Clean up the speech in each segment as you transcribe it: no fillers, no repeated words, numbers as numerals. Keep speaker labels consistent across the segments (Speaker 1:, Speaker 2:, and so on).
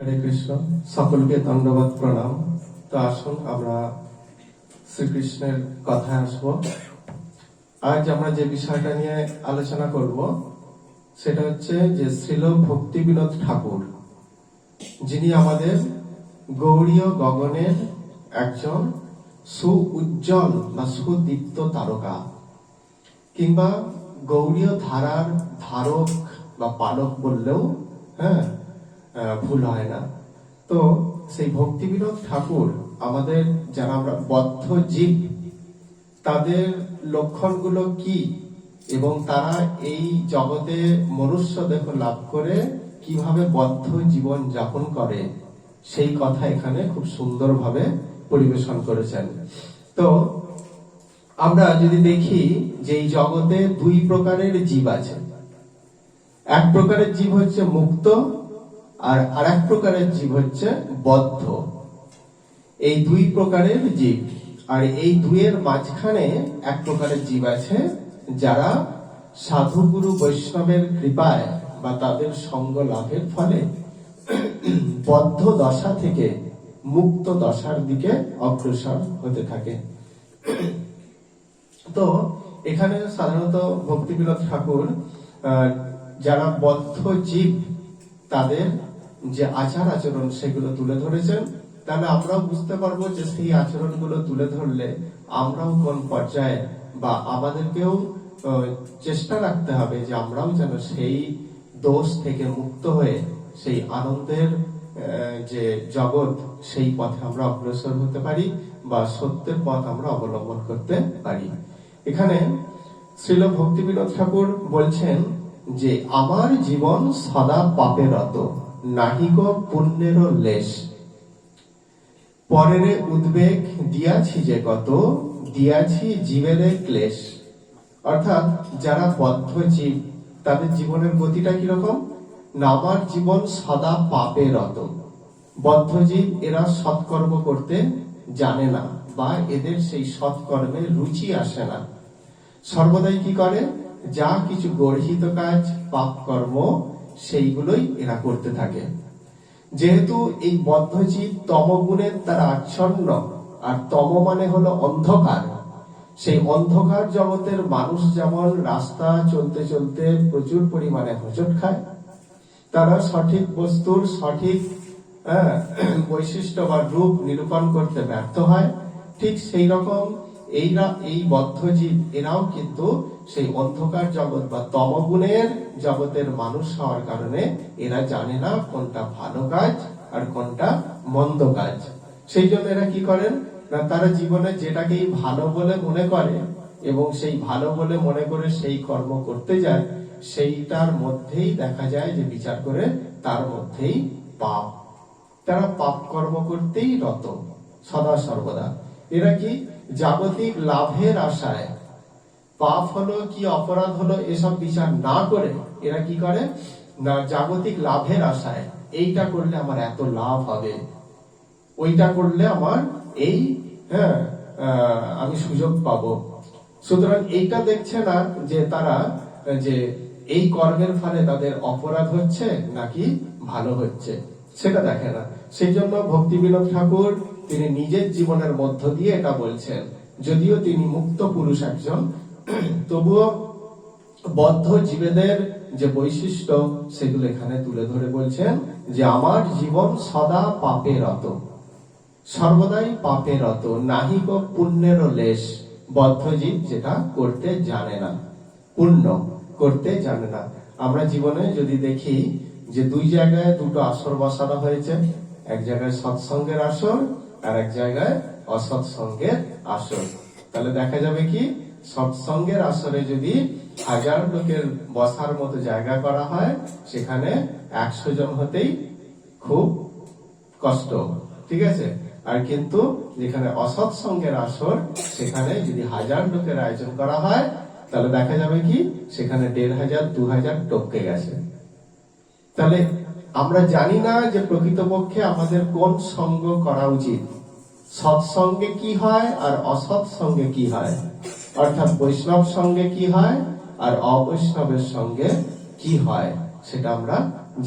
Speaker 1: হরে কৃষ্ণ, সকলকে ধন্যবাদ প্রণাম। তো আসুন আমরা শ্রীকৃষ্ণের কথায় আসবো। আজ আমরা যে বিষয়টা নিয়ে আলোচনা করব সেটা হচ্ছে যে শ্রীল ভক্তি বিনোদ ঠাকুর, যিনি আমাদের গৌড়ীয় গগনের একজন সুউজ্জ্বল বা সুদীপ্ত তারকা, কিংবা গৌড়ীয় ধারার ধারক বা পালক বললেও ভুল হয় না। তো সেই ভক্তি বিনোদ ঠাকুর আমাদের যারা আমরা বদ্ধ জীব, তাদের লক্ষণগুলো কি এবং তারা এই জগতে মনুষ্য দেহ লাভ করে কিভাবে বদ্ধ জীবন যাপন করে, সেই কথা এখানে খুব সুন্দরভাবে পরিবেশন করেছেন। তো আমরা যদি দেখি যে এই জগতে দুই প্রকারের জীব আছে। এক প্রকারের জীব হচ্ছে মুক্ত, আর আরেক প্রকারের জীব হচ্ছে বদ্ধ। এই দুই প্রকারের জীব, আর এই দুইয়ের মাঝখানে এক প্রকারের জীব আছে যারা সাধু গুরু বৈষ্ণবের কৃপায় বা তাদের সঙ্গ লাভের ফলে বদ্ধ দশা থেকে মুক্ত দশার দিকে অগ্রসর হতে থাকে। তো এখানে সাধারণত ভক্তি বিনোদ ঠাকুর যারা বদ্ধ জীব তাদের যে আচার আচরণ সেগুলো তুলে ধরেছেন। তাহলে আমরাও বুঝতে পারবো যে সেই আচরণগুলো তুলে ধরলে আমরাও কোন পর্যায়ে বা আমাদেরকেও চেষ্টা রাখতে হবে যে আমরাও যেন সেই দোষ থেকে মুক্ত হয়ে সেই আনন্দের যে জগৎ, সেই পথে আমরা অগ্রসর হতে পারি বা সত্যের পথ আমরা অবলম্বন করতে পারি। এখানে শ্রীল ভক্তি বিনোদ ঠাকুর বলছেন যে আমার জীবন সদা পাপে রত, নাহিক পুণ্যের লেশ, পরের উদ্বেগ দিয়াছি যে কত, দিয়াছি জীবের ক্লেশ। অর্থাৎ যারা বদ্ধ জীব তাদের জীবনের গতিটা কিরকম না, আমার জীবন সদা পাপে রত। বদ্ধ জীব এরা সৎকর্ম করতে জানে না বা এদের সেই সৎকর্মে রুচি আসে না। সর্বদাই কি করে, যা কিছু গর্হিত কাজ পাপ কর্ম সেইগুলোই এরা করতে থাকে। যেহেতু এই বদ্ধ জীব তমগুণের দ্বারা আচ্ছন্ন, আর তম মানে হলো অন্ধকার, সেই অন্ধকার জগতের মানুষ যেমন রাস্তা চলতে চলতে প্রচুর পরিমাণে হোঁচট খায়, তারা সঠিক বস্তুর সঠিক বৈশিষ্ট্য বা রূপ নিরূপণ করতে ব্যর্থ হয়, ঠিক সেই রকম এই বদ্ধ জীব এরাও কিন্তু সেই অন্ধকার জগৎ বা তমগুণের জগতের মানুষ হওয়ার কারণে এরা জানে না কোনটা ভালো কাজ আর কোনটা মন্দ কাজ। সেই জন্য এরা কি করেন না, তারা জীবনে যেটাকেই ভালো বলে মনে করে এবং সেই ভালো বলে মনে করে সেই কর্ম করতে যায়, সেইটার মধ্যেই দেখা যায় যে বিচার করে তার মধ্যেই পাপ। তারা পাপ কর্ম করতেই রত সদা সর্বদা। এরা কি জাগতিক লাভের আশায়, পাপ হলো কি অপরাধ হলো এসব বিচার না করে এরা কি করে না, জাগতিক লাভের আশায় এইটা করলে আমার এত লাভ হবে, ওইটা করলে আমার এই আমি সুযোগ পাবো। সুতরাং এইটা দেখছে না যে তারা যে এই কর্মের ফলে তাদের অপরাধ হচ্ছে নাকি ভালো হচ্ছে, সেটা দেখে না। সেই জন্য ভক্তি বিনোদ ঠাকুর তিনি নিজের জীবনের মধ্য দিয়ে এটা বলছেন। যদিও তিনি মুক্ত পুরুষ একজন, তবুও বদ্ধ জীবেদের যে বৈশিষ্ট্য সেগুলো এখানে তুলে ধরে বলছেন যে আমার জীবন সদা পাপে রত, সর্বদাই পাপে রত, নাহিক পুণ্যের লেশ। বদ্ধ জীব যেটা করতে জানে না, পুণ্য করতে জানে না। আমরা জীবনে যদি দেখি যে দুই জায়গায় দুটো আসর বসানো হয়েছে, এক জায়গায় সৎসঙ্গের আসর আর এক জায়গায় অসৎসঙ্গের আসর, তাহলে দেখা যাবে কি সৎসঙ্গের আসরে যদি 1000 লোকের বসার মতো জায়গা করা হয়, সেখানে 100 জন হতেই খুব কষ্ট, ঠিক আছে। আর কিন্তু যেখানে অসৎসঙ্গের আসর, সেখানে যদি 1000 লোকের আয়োজন করা হয়, তাহলে দেখা যাবে কি সেখানে 1500 2000 টপকে গেছে। তাহলে আমরা জানি না যে প্রকৃতপক্ষে আমাদের কোন সঙ্গ করা উচিত, সৎসঙ্গে কি হয় আর অসৎ সঙ্গে কি হয়, অর্থাৎ বৈষ্ণব সঙ্গে কি হয় আর অবৈষ্ণবের সঙ্গে কি হয়, সেটা আমরা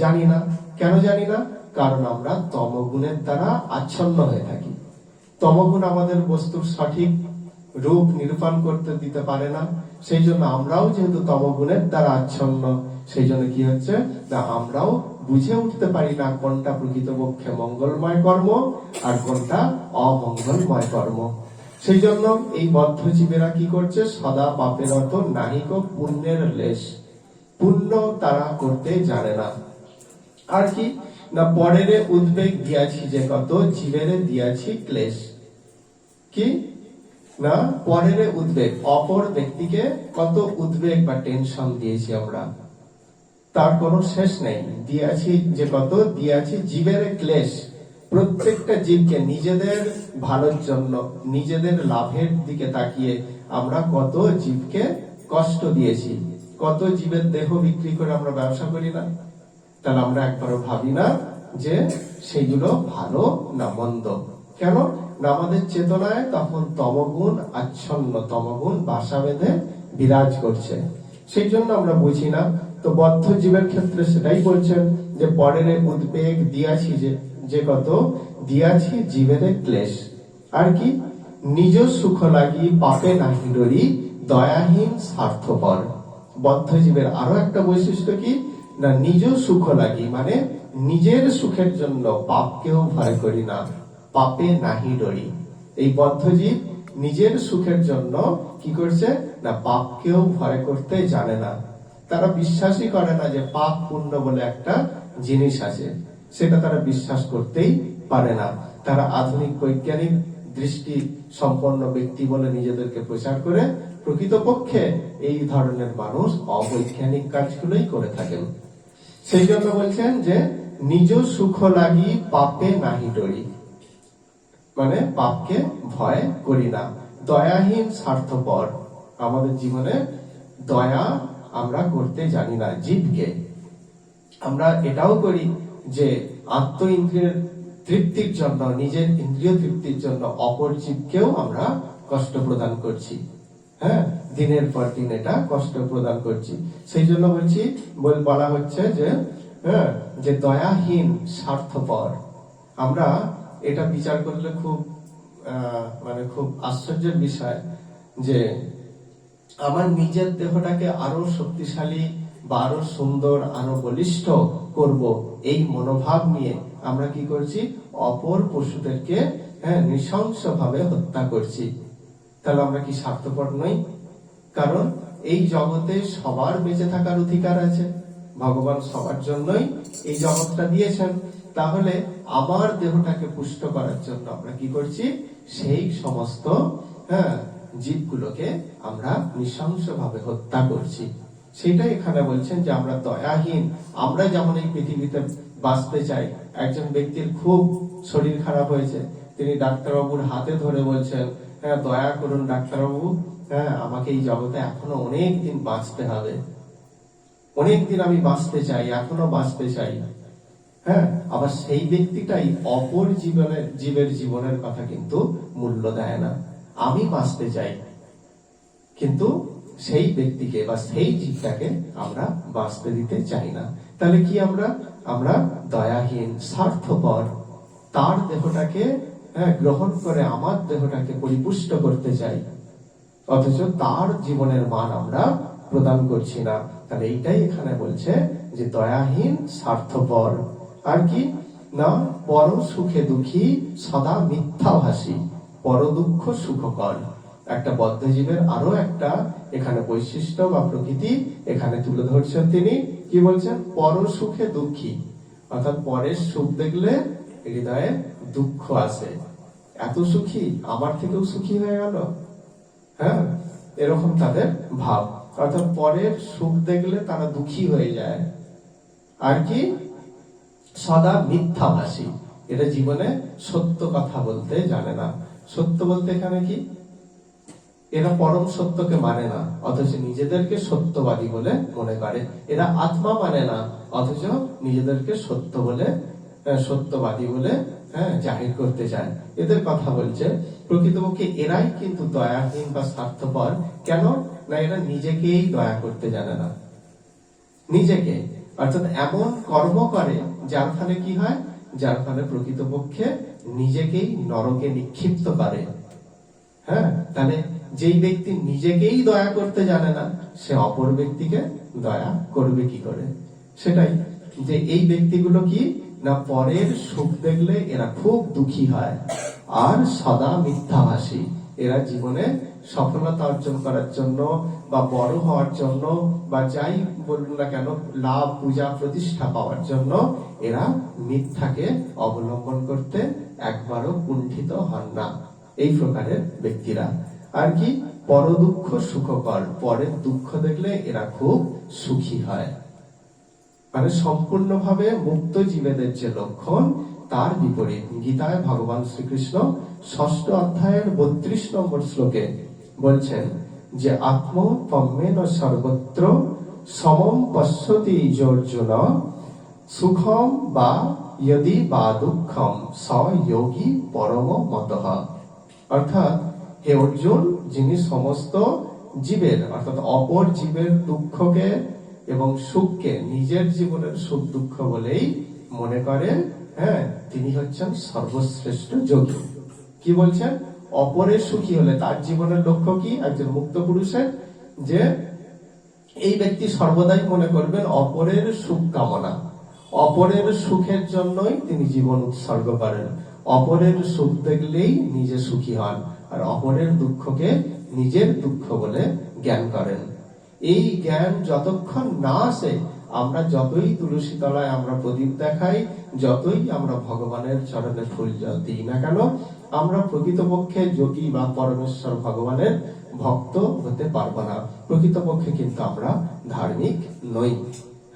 Speaker 1: জানি না। কেন জানি না? কারণ আমরা তমগুণের দ্বারা আচ্ছন্ন হয়ে থাকি। তমগুণ আমাদের বস্তুর সঠিক রূপ নিরূপণ করতে দিতে পারে না, সেই জন্য আমরাও যেহেতু তমগুণের দ্বারা আচ্ছন্ন, সেই জন্য কি হচ্ছে না আমরাও বুঝে উঠতে পারি না কোনটা প্রকৃতপক্ষে মঙ্গলময় কর্ম আর কোনটা অমঙ্গলময় কর্ম। সেই জন্য এই বদ্ধ জীবেরা কি করছে, সদা পাপের অত নাহিক পুণ্যের লেশ, পুণ্য তারা করতে জানে না। আর কি না পরের উদ্বেগ দিয়াছি যে কত, জীবের দিয়াছি ক্লেশ। কি না পরের উদ্বেগ, অপর ব্যক্তিকে কত উদ্বেগ বা টেনশন দিয়েছি আমরা, তার কোনো শেষ নেই। দিয়াছি যে কত, দিয়াছি জীবের ক্লেশ, প্রত্যেকটা জীবকে নিজেদের ভালোর জন্য, নিজেদের লাভের দিকে তাকিয়ে আমরা কত জীবকে কষ্ট দিয়েছি। কত জীবের দেহ বিক্রি করে আমরা ব্যবসা করি না? তাহলে আমরা একবারও ভাবি না যে সেইগুলো ভালো না মন্দ। কেন না আমাদের চেতনায় তখন তমগুণ আচ্ছন্ন, তমগুণ বাসা বেঁধে বিরাজ করছে, সেই জন্য আমরা বুঝি না। তো বদ্ধ জীবের ক্ষেত্রে সেটাই বলছেন যে পরের উদ্বেগ দিয়াছি যে কত, দিয়াছি জীবের ক্লেশ। আর কি নিজ সুখ লাগি পাপে নাহি ডরি, দয়াহীন স্বার্থপর। বদ্ধ জীবের আরো একটা বৈশিষ্ট্য কি না নিজ সুখ লাগি, মানে নিজের সুখের জন্য পাপকেও ভয় করি না, পাপে নাহি ডরি। এই বদ্ধ জীব নিজের সুখের জন্য কি করছে না পাপকেও ভয় করতে জানে না। তারা বিশ্বাসই করে না যে পাপ পুণ্য বলে একটা জিনিস আছে, সেটা তারা বিশ্বাস করতেই পারে না। তারা আধুনিক বৈজ্ঞানিক দৃষ্টি সম্পন্ন ব্যক্তি বলে নিজেদেরকে প্রচার করে, প্রকৃতপক্ষে এই ধরনের মানুষ অবৈজ্ঞানিক কাজগুলোই করে থাকেন। সেই জন্য বলছেন যে নিজ সুখ লাগি পাপে নাহি ডরি, মানে পাপকে ভয় করি না। দয়াহীন স্বার্থপর, আমাদের জীবনে দয়া আমরা করতে জানি না জীবকে। আমরা এটাও করি যে আত্ম ইন্দ্রিয়ের তৃপ্তির জন্য, নিজের ইন্দ্রিয় তৃপ্তির জন্য অপর জীবকেও আমরা কষ্ট প্রদান করছি। হ্যাঁ, দিনের পর দিন এটা কষ্ট প্রদান করছি। সেই জন্য বলছি, বলা হচ্ছে যে হ্যাঁ যে দয়াহীন স্বার্থপর। আমরা এটা বিচার করলে খুব মানে খুব আশ্চর্যের বিষয় যে আমার নিজের দেহটাকে আরো শক্তিশালী বা আরো সুন্দর, আরো বলিষ্ঠ করব, এই মনোভাব নিয়ে আমরা কি করছি, অপর পশুদেরকে নৃশংস ভাবে হত্যা করছি। তাহলে আমরা কি স্বার্থপর নই? কারণ এই জগতে সবার বেঁচে থাকার অধিকার আছে, ভগবান সবার জন্যই এই জগৎটা দিয়েছেন। তাহলে আমার দেহটাকে পুষ্ট করার জন্য আমরা কি করছি, সেই সমস্ত জীবগুলোকে আমরা নৃশংস ভাবে হত্যা করছি। সেটাই এখানে বলছেন যে আমরা দয়াহীন। আমরা যেমন এই পৃথিবীতে বাঁচতে চাই, একজন ব্যক্তির খুব শরীর খারাপ হয়েছে, তিনি ডাক্তারবাবুর হাতে ধরে বলছেন, হ্যাঁ দয়া করুন ডাক্তারবাবু, আমাকে এই জগতে এখনো অনেক দিন বাঁচতে হবে, অনেক দিন আমি বাঁচতে চাই, এখনো বাঁচতে চাই। আবার সেই ব্যক্তিটাই অপর জীবের জীবনের কথা কিন্তু মূল্য দেয় না। আমি বাঁচতে চাই, কিন্তু সেই ব্যক্তিকে বা সেই জীবটাকে আমরা বাঁচতে দিতে চাই না। তাহলে কি আমরা দয়াহীন, স্বার্থপর। তার দেহটাকে গ্রহণ করে আমার দেহটাকে পরিপুষ্ট করতে চাই, অথচ তার জীবনের মান আমরা প্রদান করছি না। তাহলে এইটাই এখানে বলছে যে দয়াহীন, স্বার্থপর। আর কি না পর সুখে দুঃখী, সদা মিথ্যাভাষী, পর দুঃখ সুখকর। একটা বদ্ধ জীবের আরো একটা এখানে বৈশিষ্ট্য বা প্রকৃতি এখানে তুলে ধরছেন। তিনি কি বলছেন, পর সুখে দুঃখী, অর্থাৎ পরের সুখ দেখলে হৃদয়ে দুঃখ আসে। এত সুখী, আমার থেকেও সুখী হয়ে গেল, এরকম তাদের ভাব। অর্থাৎ পরের সুখ দেখলে তারা দুঃখী হয়ে যায়। আর কি সদা মিথ্যাভাষী, এটা জীবনে সত্য কথা বলতে জানে না। সত্য বলতে এখানে কি, এরা পরম সত্যকে মানে না, অথচ নিজেদেরকে সত্যবাদী বলে মনে করে। এরা আত্মা মানে না, অথচ নিজেদেরকে সত্যবাদী বলে জাহির করতে চায়। এদের কথা বলছে। প্রকৃতপক্ষে এরাই কিন্তু দয়াহীন বা স্বার্থপর। কেন না এরা নিজেকেই দয়া করতে জানে না, নিজেকে। অর্থাৎ এমন কর্ম করে যার ফলে কি হয়, যার ফলে প্রকৃতপক্ষে নিজেকেই নরকে নিক্ষিপ্ত করে। হ্যাঁ, তাহলে যেই ব্যক্তি নিজেকেই দয়া করতে জানে না, সে অপর ব্যক্তিকে দয়া করবে কি করে? সেটাই যে এই ব্যক্তিগুলো কি না, পরের সুখ দেখলে এরা খুব দুঃখী হয় আর সদা মিথ্যাভাষী। এরা জীবনে সফলতা অর্জন করার জন্য বা বড় হওয়ার জন্য বা যাই বলুন না কেন, লাভ পূজা প্রতিষ্ঠা পাওয়ার জন্য এরা মিথ্যাকে অবলম্বন করতে একবারও কুণ্ঠিত হন না। এই প্রকারের ব্যক্তিরা আর কি পর দুঃখ সুখকর, পরের দুঃখ দেখলে এরা খুব সুখী হয়। মানে সম্পূর্ণভাবে মুক্ত জীবেদের যে লক্ষণ, তার বিপরীত গীতায় ভগবান শ্রীকৃষ্ণ 6ষ্ঠ অধ্যায়ের 32 নম্বর শ্লোকে বলছেন যে আত্মপম্যেন সর্বত্র সমম পশ্যতি অর্জুন সুখম বা যদি বা দুঃখম স যোগী পরম মতঃ। অর্থাৎ হে অর্জুন, যিনি সমস্ত জীবের অর্থাৎ অপর জীবের দুঃখকে এবং সুখকে নিজের জীবনের সুখ দুঃখ বলেই মনে করেন, হ্যাঁ, তিনি হচ্ছেন সর্বশ্রেষ্ঠ যোগী। কি বলছেন? অপরের সুখী হলে তার জীবনের লক্ষ্য কি? একজন মুক্ত পুরুষের যে এই ব্যক্তি সর্বদাই মনে করবেন অপরের সুখ কামনা, অপরের সুখের জন্যই তিনি জীবন উৎসর্গ করেন। অপরের সুখ দেখলেই নিজে সুখী হন আর অপরের দুঃখকে নিজের দুঃখ বলে জ্ঞান করেন। এই জ্ঞান যতক্ষণ না আসে, আমরা যতই তুলসী তলায় আমরা প্রদীপ দেখাই, যতই আমরা ভগবানের চরণে ফুল জল দিই না কেন, আমরা প্রকৃতপক্ষে যোগী বা পরমেশ্বর ভগবানের ভক্ত হতে পারবো না। প্রকৃতপক্ষে কিন্তু আমরা ধার্মিক নই।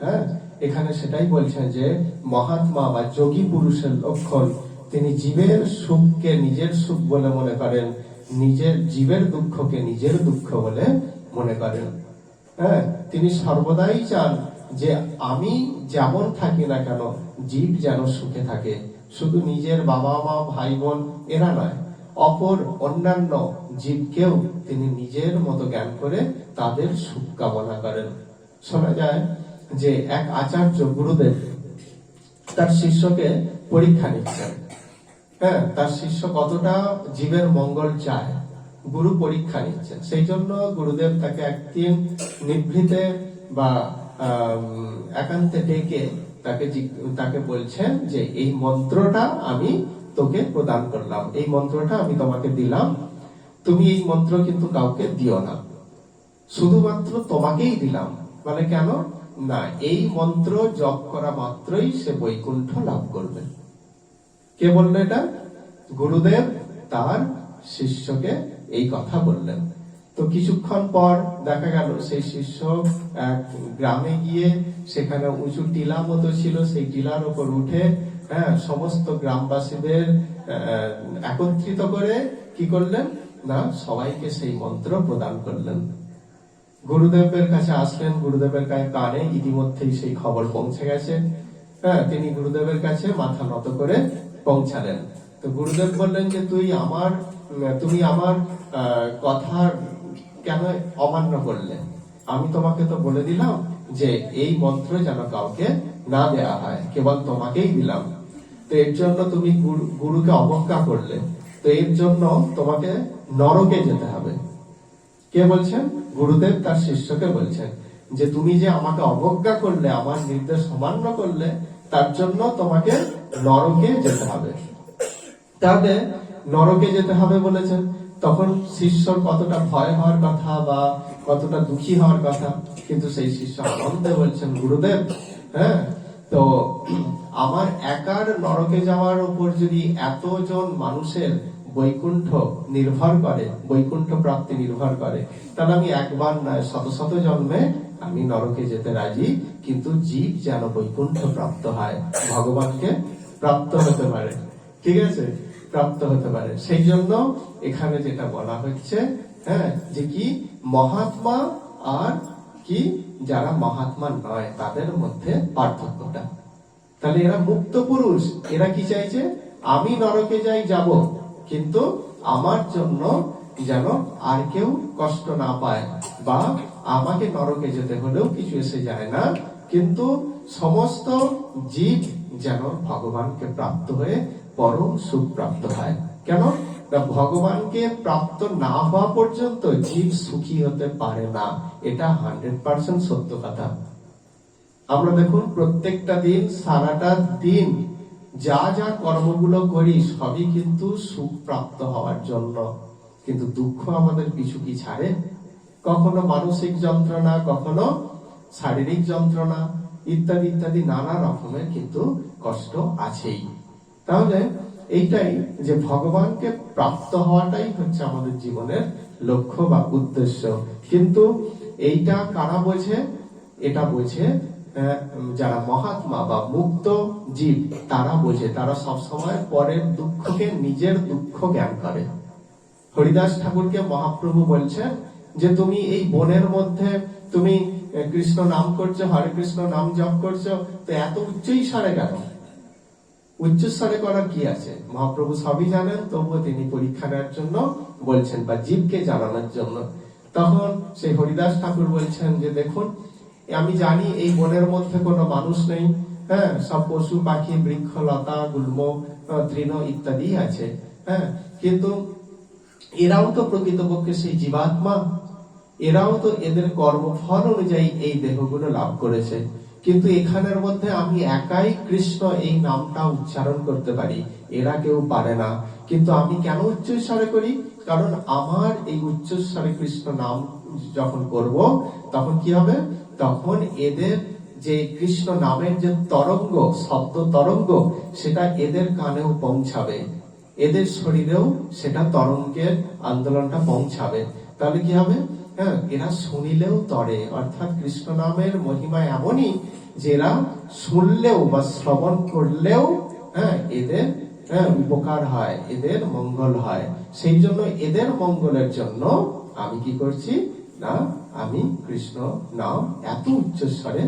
Speaker 1: হ্যাঁ, এখানে সেটাই বলছেন যে মহাত্মা বা যোগী পুরুষের লক্ষণ, তিনি জীবের সুখকে নিজের সুখ বলে মনে করেন, নিজের জীবের দুঃখকে নিজের দুঃখ বলে মনে করেন। হ্যাঁ, তিনি সর্বদাই চান যে আমি যেমন থাকি না কেন, জীব যেন সুখে থাকে। শুধু নিজের বাবা মা ভাই বোন এরা নয়, অপর অন্যান্য জীবকেও তিনি নিজের মতো জ্ঞান করে তাদের সুখ কামনা করেন। শোনা যায় যে এক আচার্য গুরুদেব তার শিষ্যকে পরীক্ষা নিচ্ছেন। হ্যাঁ, তার শিষ্য কতটা জীবের মঙ্গল চায়, গুরু পরীক্ষা নিচ্ছেন। সেই জন্য গুরুদেব তাকে একদিন নিভৃতে বা একান্তে ডেকে তাকে বলছেন যে এই মন্ত্রটা আমি তোকে প্রদান করলাম, এই মন্ত্রটা আমি তোমাকে দিলাম, তুমি এই মন্ত্র কিন্তু কাউকে দিও না, শুধুমাত্র তোমাকেই দিলাম। মানে কেন না, এই মন্ত্র জপ করা মাত্রই সে বৈকুণ্ঠ লাভ করবে। কে বলল এটা? গুরুদেব তার শিষ্যকে এই কথা বললেন। তো কিছুক্ষণ পর দেখা গেল সেই শিষ্য এক গ্রামে গিয়ে সেখানে উঁচু টিলা মতো ছিল, সেই টিলার উপর উঠে সমস্ত গ্রামবাসীদের একত্রিত করে কি করলেন না, সবাইকে সেই মন্ত্র প্রদান করলেন। গুরুদেবের কাছে আসলেন, গুরুদেবের কানে ইতিমধ্যেই সেই খবর পৌঁছে গেছে। তিনি গুরুদেবের কাছে মাথা নত করে পৌঁছালেন। তো গুরুদেব বললেন যে তুমি আমার কথা কেন অমান্য করলে? আমি তোমাকে তো বলে দিলাম যে এই মন্ত্র যেন কাউকে না দেয়া হয়, কেবল তোমাকেই দিলাম। তো এর জন্য তুমি গুরুকে অবজ্ঞা করলে, তো এর জন্য তোমাকে নরকে যেতে হবে। কে বলছেন? গুরুদেব তার শিষ্যকে বলছেন যে তুমি যে আমাকে অবজ্ঞা করলে, আমার নির্দেশ অমান্য করলে, তার জন্য তোমাকে নরকে যেতে হবে। তাহলে নরকে যেতে হবে বলেছেন, তখন শিষ্যর কতটা ভয় হওয়ার কথা বা কতটা দুঃখী হওয়ার কথা, কিন্তু সেই শিষ্য আনন্দে বলছেন গুরুদেব, তো আমার একার নরকে যাওয়ার উপর যদি এতজন মানুষের বৈকুণ্ঠ নির্ভর করে, বৈকুণ্ঠ প্রাপ্তি নির্ভর করে, তাহলে আমি একবার নয় শত শত জন্মে আমি নরকে যেতে রাজি, কিন্তু জীব যেন বৈকুণ্ঠ প্রাপ্ত হয়, ভগবানকে প্রাপ্ত হতে পারে। ঠিক আছে, প্রাপ্ত হতে পারে। সেই জন্য এখানে যেটা বলা হচ্ছে, যে কি মহাত্মা আর কি যারা মহাত্মা নয় তাদের মধ্যে পার্থক্যটা। তাহলে এরা মুক্ত পুরুষ, এরা কি চাইছে? আমি নরকে যাই, যাব, কিন্তু আমার জন্য যেন আর কেউ কষ্ট না পায়, বা আমাকে নরকে যেতে হলেও কিছু এসে যায় না, কিন্তু সমস্ত জীব যেন ভগবানকে প্রাপ্ত হয়ে পরম সুখ প্রাপ্ত হয়। কেন না, ভগবানকে প্রাপ্ত না হওয়া পর্যন্ত জীব সুখী হতে পারে না। এটা 100% সত্য কথা। আমরা দেখুন প্রত্যেকটা দিন, সারাটা দিন যা যা কর্মগুলো করি সবই কিন্তু সুখ প্রাপ্ত হওয়ার জন্য, কিন্তু দুঃখ আমাদের পিছু কি ছাড়ে? কখনো মানসিক যন্ত্রণা, কখনো শারীরিক যন্ত্রণা, ইত্যাদি ইত্যাদি নানা রকমের কিন্তু কষ্ট আছেই। তাহলে এইটাই যে ভগবানকে প্রাপ্ত হওয়াটাই হচ্ছে আমাদের জীবনের লক্ষ্য বা উদ্দেশ্য। কিন্তু এইটা কারা বোঝে? এটা বোঝে যারা মহাত্মা বা মুক্ত জীব, তারা বোঝে। তারা সবসময় পরের দুঃখকে নিজের দুঃখ জ্ঞান করে। হরিদাস ঠাকুরকে মহাপ্রভু বলছেন যে তুমি এই বনের মধ্যে তুমি কৃষ্ণ নাম করছো, হরে কৃষ্ণ নাম জপ করছো, তো এত উচ্চস্বরে কেন? উচ্চস্বরে করার কি আছে? মহাপ্রভু সবই জানেন, তবুও তিনি পরীক্ষা নেওয়ার জন্য বলছেন বা জীবকে জানানোর জন্য। তখন সেই হরিদাস ঠাকুর বলছেন যে দেখুন, আমি জানি এই বনের মধ্যে কোনো মানুষ নেই, হ্যাঁ, সব পশু পাখি, বৃক্ষ লতা, গুল্ম, তৃণ ইত্যাদি আছে, হ্যাঁ, কিন্তু এরাও তো প্রকৃতপক্ষে সেই জীবাত্মা, এরাও তো এদের কর্মফল অনুযায়ী এই দেহগুলো লাভ করেছে। কিন্তু এখানের মধ্যে আমি একাই কৃষ্ণ এই নামটা উচ্চারণ করতে পারি, এরা কেউ পারে না। কিন্তু আমি কেন উচ্চস্বরে করি? কারণ আমার এই উচ্চস্বরে কৃষ্ণ নাম যখন করব, তখন কি হবে? তখন এদের যে কৃষ্ণ নামের যে তরঙ্গ, শব্দ তরঙ্গ, সেটা এদের কানেও পৌঁছাবে, এদের শরীরেও সেটা তরঙ্গের আন্দোলনটা পৌঁছাবে। তাহলে কি হবে? হ্যাঁ, এরা শুনিলেও তরে, অর্থাৎ কৃষ্ণ নামের মহিমা এমনই যে এরা শুনলেও বা শ্রবণ করলেও হ্যাঁ এদের উপকার হয়, এদের মঙ্গল হয়। সেই জন্য এদের মঙ্গলের জন্য আমি কি করছি না, আমি কৃষ্ণ নাম এত উচ্চস্বরে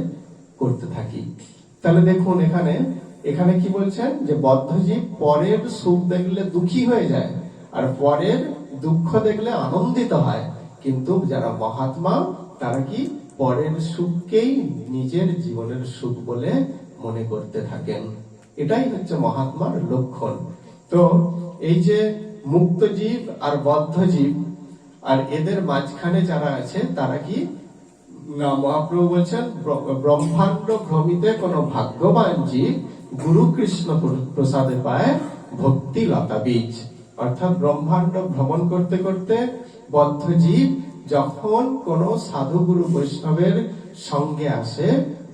Speaker 1: করতে থাকি। তাহলে দেখুন এখানে কি বলছেন যে বদ্ধজীব পরের সুখ দেখলে দুঃখী হয়ে যায়, আর পরের দুঃখ দেখলে আনন্দিত হয়। কিন্তু যারা মহাত্মা, তারা কি পরের সুখকেই নিজের জীবনের সুখ বলে মনে করতে থাকেন। এটাই হচ্ছে মহাত্মার লক্ষণ। তো এই যে মুক্ত জীব আর বদ্ধ জীব, আর এদের মাঝখানে যারা আছে তারা কি না, মহাপ্রভু বলছেন ব্রহ্মাণ্ড ভ্রমিতে কোন ভাগ্যবান জীব গুরু কৃষ্ণ প্রসাদে পায় ভক্তি লতা বীজ। অর্থাৎ ব্রহ্মাণ্ড ভ্রমণ করতে করতে বদ্ধ জীব যখন কোন সাধু গুরু বৈষ্ণবের সঙ্গে আসে,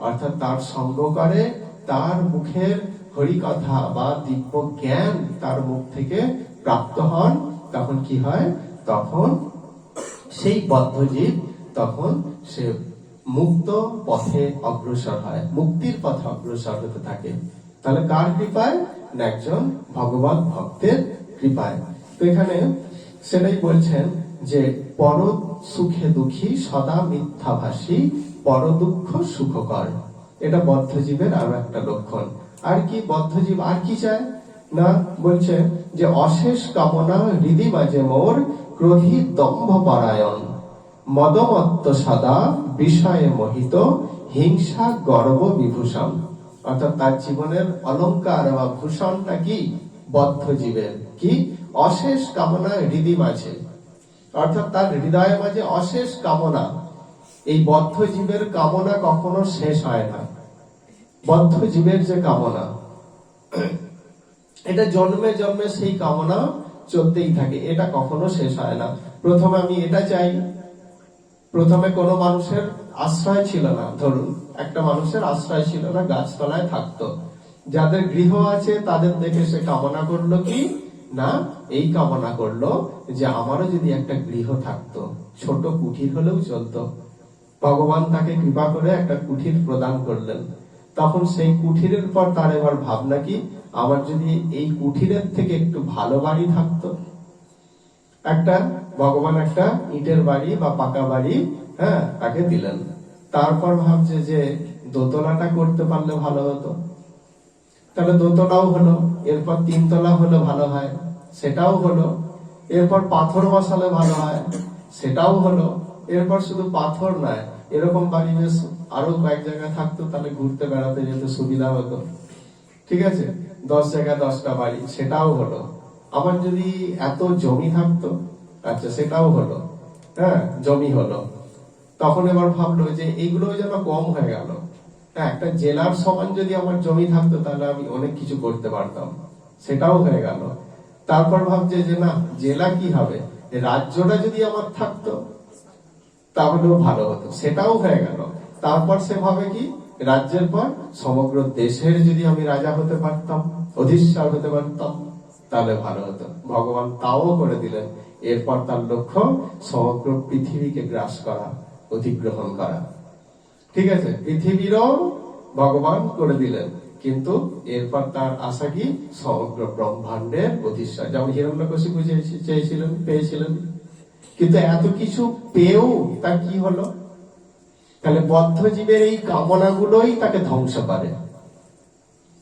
Speaker 1: অর্থাৎ তার সঙ্গ করে, তার মুখের হরি কথা বা দিব্য জ্ঞান তার মুখ থেকে প্রাপ্ত হন, তখন কি হয়? তখন সেই বদ্ধ জীব তখন সে মুক্ত পথে অগ্রসর হয়, মুক্তির পথে অগ্রসর হতে থাকে। তাহলে কার কৃপায়? না, একজন ভগবান ভক্তের কৃপায়। তো এখানে সেটাই বলছেন যে পর সুখে দুঃখী সদা মিথ্যাভাষী, পর দুঃখ সুখকর। এটা বদ্ধজীবের আরো একটা লক্ষণ। আর কি বদ্ধজীব আর কি চায়? না, বলছে যে অশেষ কামনা হৃদি মাঝে মোর, ক্রোধী দম্ভ পরায়ণ, মদমত্ত সদা বিষয়ে মোহিত, হিংসা গর্ব বিভূষণ। অর্থাৎ তার জীবনের অলংকার বা ভূষণটা কি? বদ্ধ জীবের কি? অশেষ কামনা হৃদি মাঝে, অর্থাৎ তার হৃদয়ের মাঝে অশেষ কামনা। এই বদ্ধ জীবের কামনা কখনো শেষ হয় না। বদ্ধ জীবের যে কামনা, এটা জন্মে জন্মে সেই কামনা চলতেই থাকে, এটা কখনো শেষ হয় না। প্রথমে আমি এটা চাই, প্রথমে কোনো মানুষের আশ্রয় ছিল না, ধরুন একটা মানুষের আশ্রয় ছিল না, গাছতলায় থাকতো। যাদের গৃহ আছে তাদের দেখে সে কামনা করলো কি না, এই কামনা করলো যে আমারও যদি একটা গৃহ থাকতো, ছোট কুঠির হলেও চলতো। ভগবান তাকে কৃপা করে একটা কুঠির প্রদান করলেন। তখন সেই কুঠিরের পর তার এবার ভাবনা কি, আমার যদি এই কুঠিরের থেকে একটু ভালো বাড়ি থাকতো। একটা ভগবান একটা ইটের বাড়ি বা পাকা বাড়ি তাকে দিলেন। তারপর ভাবছে যে দোতলাটা করতে পারলে ভালো হতো, তাহলে দোতলাও হলো, এরপর 3 তলা হলে ভালো হয়, সেটাও হলো। এরপর পাথর বসালে ভালো হয়, সেটাও হলো। এরপর শুধু পাথর নয়, এরকম বাড়ি বেশ আরো কয়েক জায়গায় থাকতো, তাহলে ঘুরতে বেড়াতে যেতে সুবিধা হতো। ঠিক আছে, 10 জায়গায় 10টা বাড়ি, সেটাও হলো। আমার যদি এত জমি থাকতো, আচ্ছা সেটাও হলো, হ্যাঁ জমি হলো। তখন এবার ভাবলো যে এইগুলো যেন কম হয়ে গেল। হ্যাঁ, একটা জেলার সমান যদি আমার জমি থাকতো তাহলে আমি অনেক কিছু করতে পারতাম, সেটাও হয়ে গেল। তারপর ভাবছে যে না, জেলা কি হবে, রাজ্যটা যদি আমার থাকতো তাহলেও ভালো হতো, সেটাও হয়ে গেল। তারপর সে ভাবে কি, রাজ্যের পর সমগ্র দেশের যদি আমি রাজা হতে পারতাম, অধীশ্বর হতে পারতাম, তাহলে ভালো হতো। ভগবান তাও করে দিলেন। এরপর তার লক্ষ্য সমগ্র পৃথিবীকে গ্রাস করা, অধিগ্রহণ করা। ঠিক আছে, পৃথিবীরও ভগবান করে দিলেন, কিন্তু এরপর তার আশা কি, সমগ্র ব্রহ্মাণ্ডের অধীশ্বর। যেমন হিরণ্যকশিপু চেয়েছিলেন, পেয়েছিলেন, কিন্তু এত কিছু পেয়েও তার কি হলো? তাহলে বদ্ধ জীবের এই কামনাগুলোই তাকে ধ্বংস করে।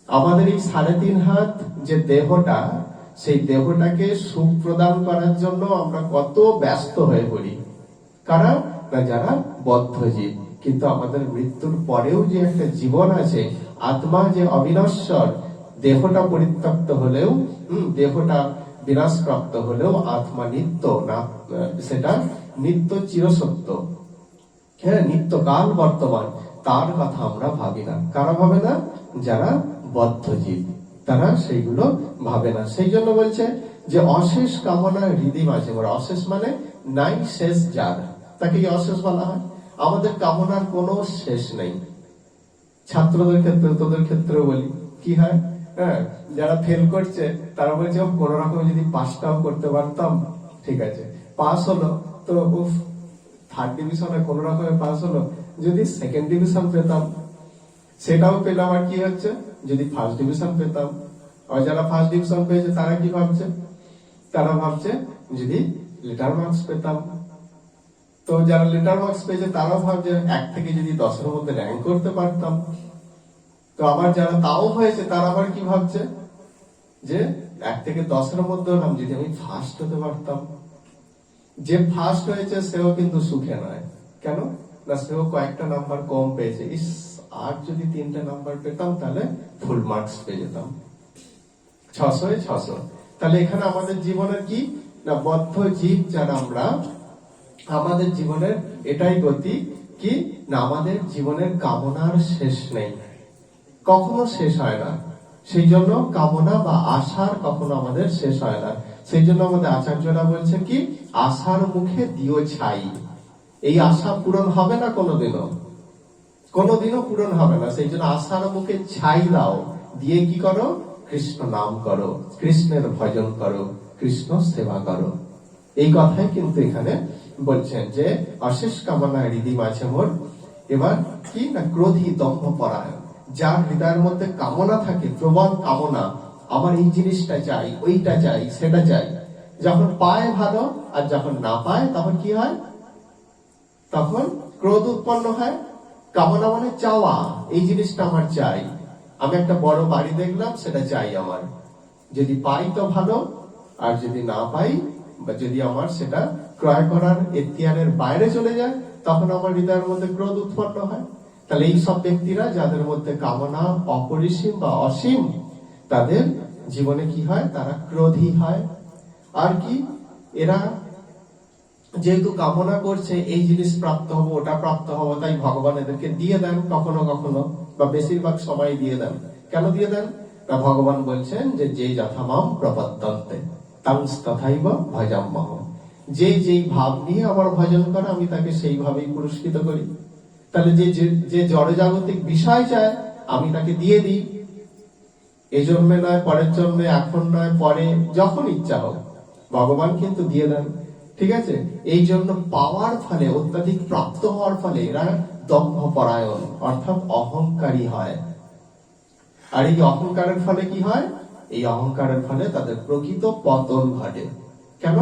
Speaker 1: আমাদের এই 3.5 হাত যে দেহটা, সেই দেহটাকে সুখ প্রদান করার জন্য আমরা কত ব্যস্ত হয়ে পড়ি। কারা না, যারা বদ্ধ জীব। কিন্তু আমাদের মৃত্যুর পরেও যে একটা জীবন আছে, আত্মা যে অবিনশ্বর, দেহটা পরিত্যক্ত হলেও, দেহটা বিনাশপ্রাপ্ত হলেও আত্মা নিত্য না, সেটা নিত্য চিরসত্য, হ্যাঁ নিত্যকাল বর্তমান। তার কথা আমরা ভাবি না। কারা ভাবে না? যারা বদ্ধ জীব, তারা সেইগুলো ভাবে না। সেই জন্য বলছে যে অশেষ কামনা হৃদয় মাঝে মোর। অশেষ মানে নাই শেষ যার, তাকে অশেষ বলা হয়। আমাদের কামনার কোনো শেষ নেই। ছাত্রদের ক্ষেত্রে, তোদের ক্ষেত্রেও বলি, কি হয়, হ্যাঁ যারা ফেল করছে তারা বলছে কোন রকম যদি পাসটাও করতে পারতাম, ঠিক আছে পাস হলো তো, 3rd ডিভিশনে কোন রকমে পাস হলো, যদি 2nd ডিভিশন পেতাম, সেটাও পেলাম। আর কি হচ্ছে, যদি 1st ডিভিশন পেতাম। আর যারা 1st ডিভিশন পেয়েছে তারা কি ভাবছে, তারা ভাবছে যদি লেটার মার্কস পেতাম। তো যারা লেটার মার্কস পেয়েছে তারাও ভাবছে 1 থেকে যদি 10-এর মধ্যে র্যাঙ্ক করতে পারতাম। তো আবার যারা তাও হয়েছে তারা আবার কি ভাবছে, যে 1 থেকে 10-এর মধ্যে হলাম, যদি আমি ফার্স্ট হতে পারতাম। যে ফার্স্ট হয়েছে সেও কিন্তু সুখে নয়। কেন না, সেও কয়েকটা নাম্বার কম পেয়েছে। ইস, আর যদি 3টে নাম্বার পেতাম তাহলে ফুল মার্কস পেয়ে যেতাম, 600-600। তাহলে এখানে আমাদের জীবনের কি না, বদ্ধ জীব যারা আমরা, আমাদের জীবনের এটাই গতি কি না, আমাদের জীবনের কামনার শেষ নেই, কখনো শেষ হয় না। সেই জন্য কামনা বা আশার কখনো আমাদের শেষ হয় না। সেই জন্য আমাদের আচার্যরা বলছে কি, আশার মুখে দিও ছাই। এই আশা পূরণ হবে না কোনোদিনও, কোনোদিনও পূরণ হবে না। সেই জন্য আশার মুখে ছাই দাও, দিয়ে কি করো, কৃষ্ণ নাম করো, কৃষ্ণের ভজন করো, কৃষ্ণ সেবা করো। এই কথাই কিন্তু এখানে বলছেন যে অশেষ কামনা হৃদয় মাঝে মোর। এবার কি না, ক্রোধী দম্ভ পরায়ণ, যার হৃদয়ের মধ্যে কামনা থাকে, প্রবল কামনা, আমার এই জিনিসটা চাই, ওইটা চাই, সেটা চাই। যখন পায় ভালো, আর যখন না পায় তখন কি হয়, তখন ক্রোধ উৎপন্ন হয়। কামনা মানে চাওয়া, এই জিনিসটা আমার চাই। আমি একটা বড় বাড়ি দেখলাম, সেটা চাই আমার, যদি পাই তো ভালো, আর যদি না পাই, বা যদি আমার সেটা ক্রয় করার এখতিয়ারের বাইরে চলে যায়, তখন আমার হৃদয়ের মধ্যে ক্রোধ উৎপন্ন হয়। তাহলে এই সব ব্যক্তিরা যাদের মধ্যে কামনা অপরিসীম বা অসীম, তাদের জীবনে কি হয়, তারা ক্রোধী হয়। আর কি, এরা যেহেতু কামনা করছে এই জিনিস প্রাপ্ত হবো, ওটা প্রাপ্ত হবো, তাই ভগবান এদেরকে দিয়ে দেন কখনো কখনো, বা বেশিরভাগ সময় দিয়ে দেন। কেন দিয়ে দেন না, ভগবান বলছেন যে যে যথামাম প্রপদ্যন্তে তাং তথাইব ভজাম্যহম। যে যেই ভাব নিয়ে আমার ভজন করে, আমি তাকে সেইভাবেই পুরস্কৃত করি। তাহলে যে জড়জাগতিক বিষয় চায়, আমি তাকে দিয়ে দিই। এই জন্মে নয়, পরের জন্মে, এখন নয়, পরে, যখন ইচ্ছা হোক ভগবান কিন্তু দিয়ে দেন। ঠিক আছে, এই জন্য পাওয়ার ফলে, অত্যাধিক প্রাপ্ত হওয়ার ফলে এরা দম্ভ পরায়ণ, অর্থাৎ অহংকারী হয়। আর এই অহংকারের ফলে কি হয়, এই অহংকারের ফলে তাদের প্রকৃত পতন ঘটে। কেন,